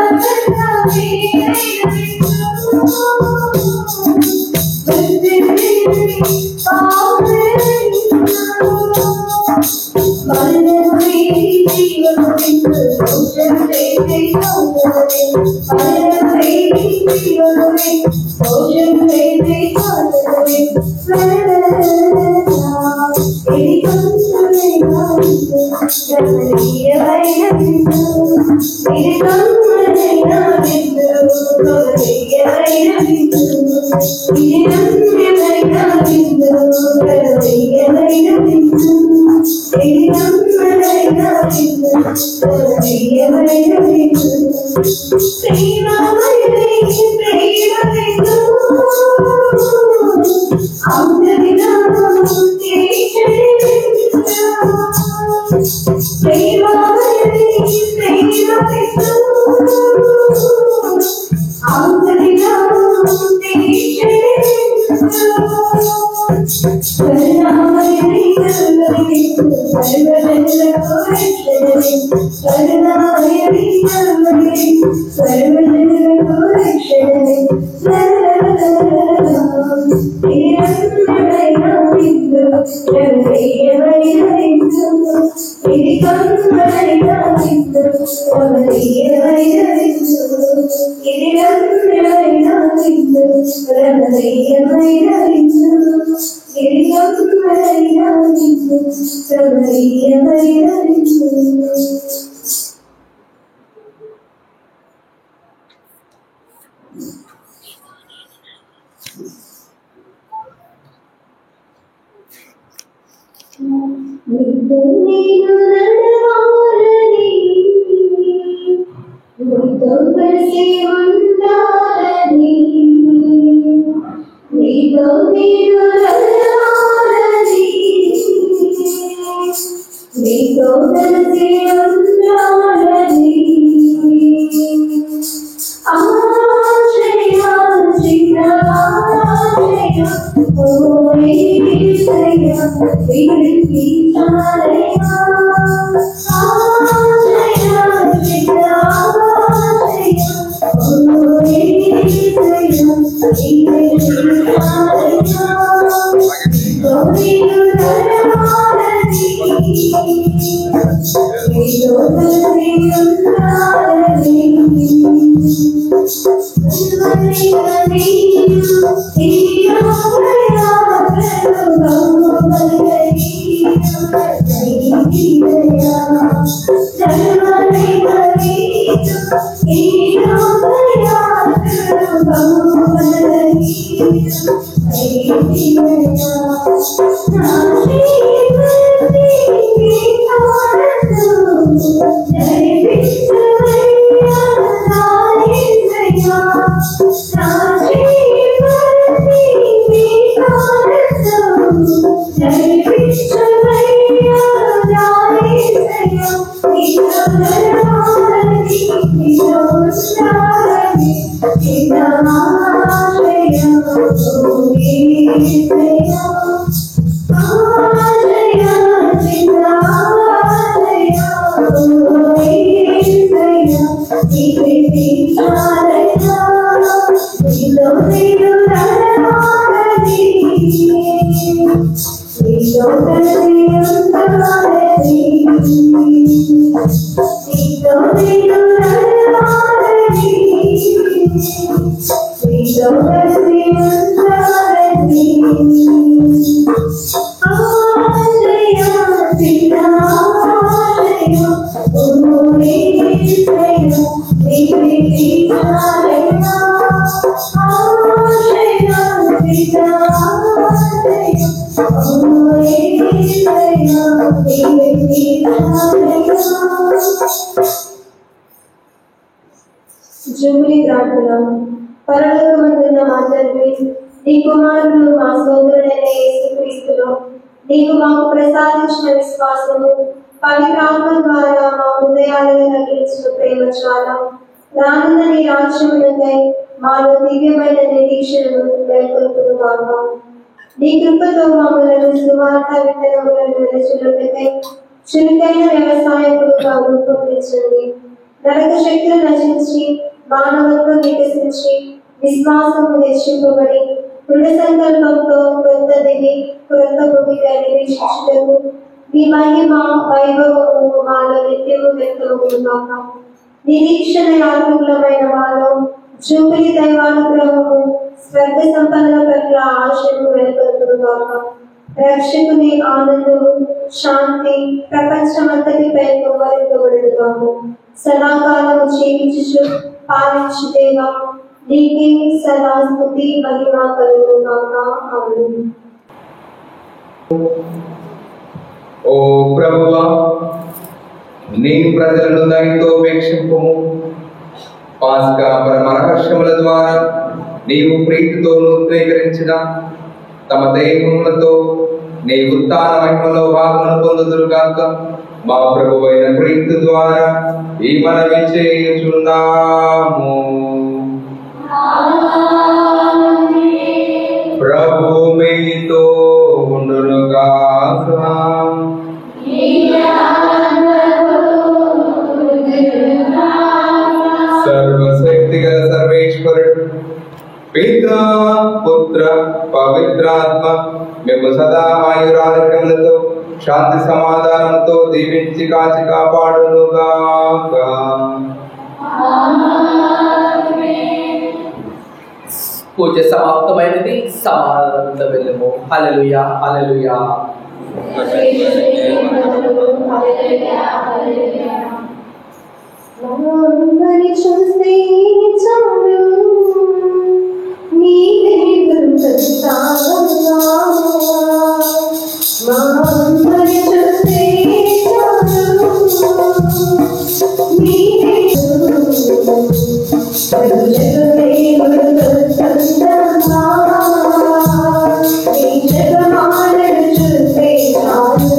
జూబిలీ ప్రార్థన. పరలోకమందున్న మా తండ్రి, నీ కుమారుడు మా సోదరుడైన యేసుక్రీస్తులో నీవు మాకు ప్రసాదించిన విశ్వాసము పవిత్రాత్మ ద్వారా మా హృదయాలను తగ్గించిన ప్రేమ చాలా రానున్న నీ రాజ్యమునకై మాలో దివ్యమైన నిరీక్షణను నెలకొల్పునుగాక. నీ కృపతో మమ్మలను సువార్త విత్తనములను వెలచుటకై చురుకైన వ్యవసాయకులుగా రూపొందించండి. నరక శక్తులు నశించి మానవత్వం వికసించి విశ్వాసము హెచ్చింపబడి దృఢ సంకల్పంతో క్రొత్త దిగి క్రొత్త భూమిగా నిరీక్షించుటకు మీ మహిమ వైభవము మాలో నిత్యము వ్యక్తమవుతున్నాక నిరీక్షణ యాత్రికులమైన మాలో జూబిలి దైవానుగ్రహము స్వర్గ సంపన్నుల పట్ల ఆశను వెలువడుతున్నాక రక్షకుని ఆనందము శాంతి ప్రపంచమంతటిపై కుమ్మరింపబడుగాము సదాకాలము జీవించు పాలించు దేవా నీకే సదా స్తుతి మహిమ కలుగుగాక ఆమేన్. ఓ ప్రభువా, నీ ప్రజలను దయతో వీక్షింపుము. పాస్కా పరమ రహస్యముల ద్వారా నీవు ప్రీతితో నూతనీకరించిన తమ దేహములతో నీ ఉత్థాన మహిమలో భాగమును పొందుదురుగాక. మా ప్రభువైన క్రీస్తు ద్వారా ఈ మనవి చేయుచున్నాము. ప్రభు మీతో ఉండునుగాక. సర్వశక్తిగల సర్వేశ్వరుడు పితా పుత్ర పవిత్రాత్మ మేము సదా ఆయురారోగ్యములతో శాంతి సమాధానంతో దీవించి కాచి కాపాడునుగాక. పూజ సమాప్తమైనది. సమాధానంతో వెళ్ళము. హల్లెలూయా హల్లెలూయా. మరి చూస్తే చాలు నీవే గుర్తొస్తావా. మరి చూస్తే చాలు నీవే గుర్తొస్తావా. నీ జగమాలను చూస్తే చాలు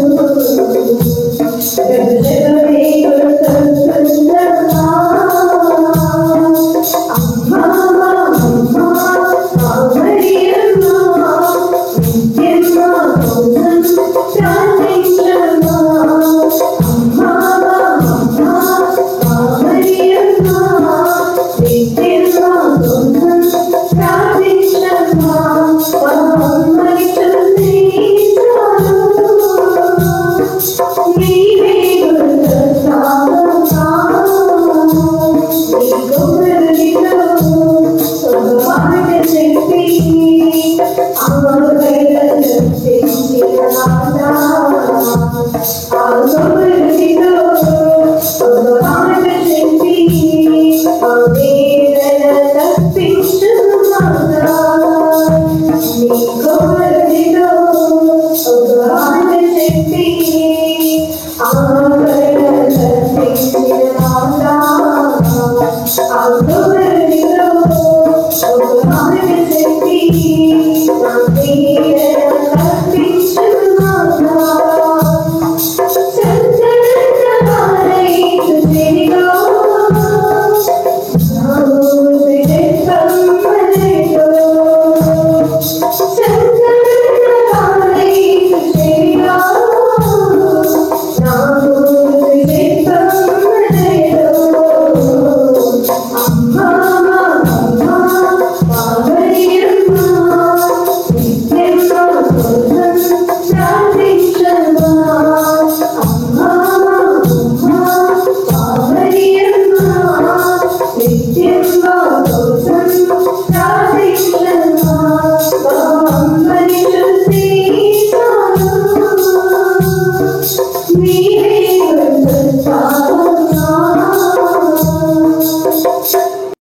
We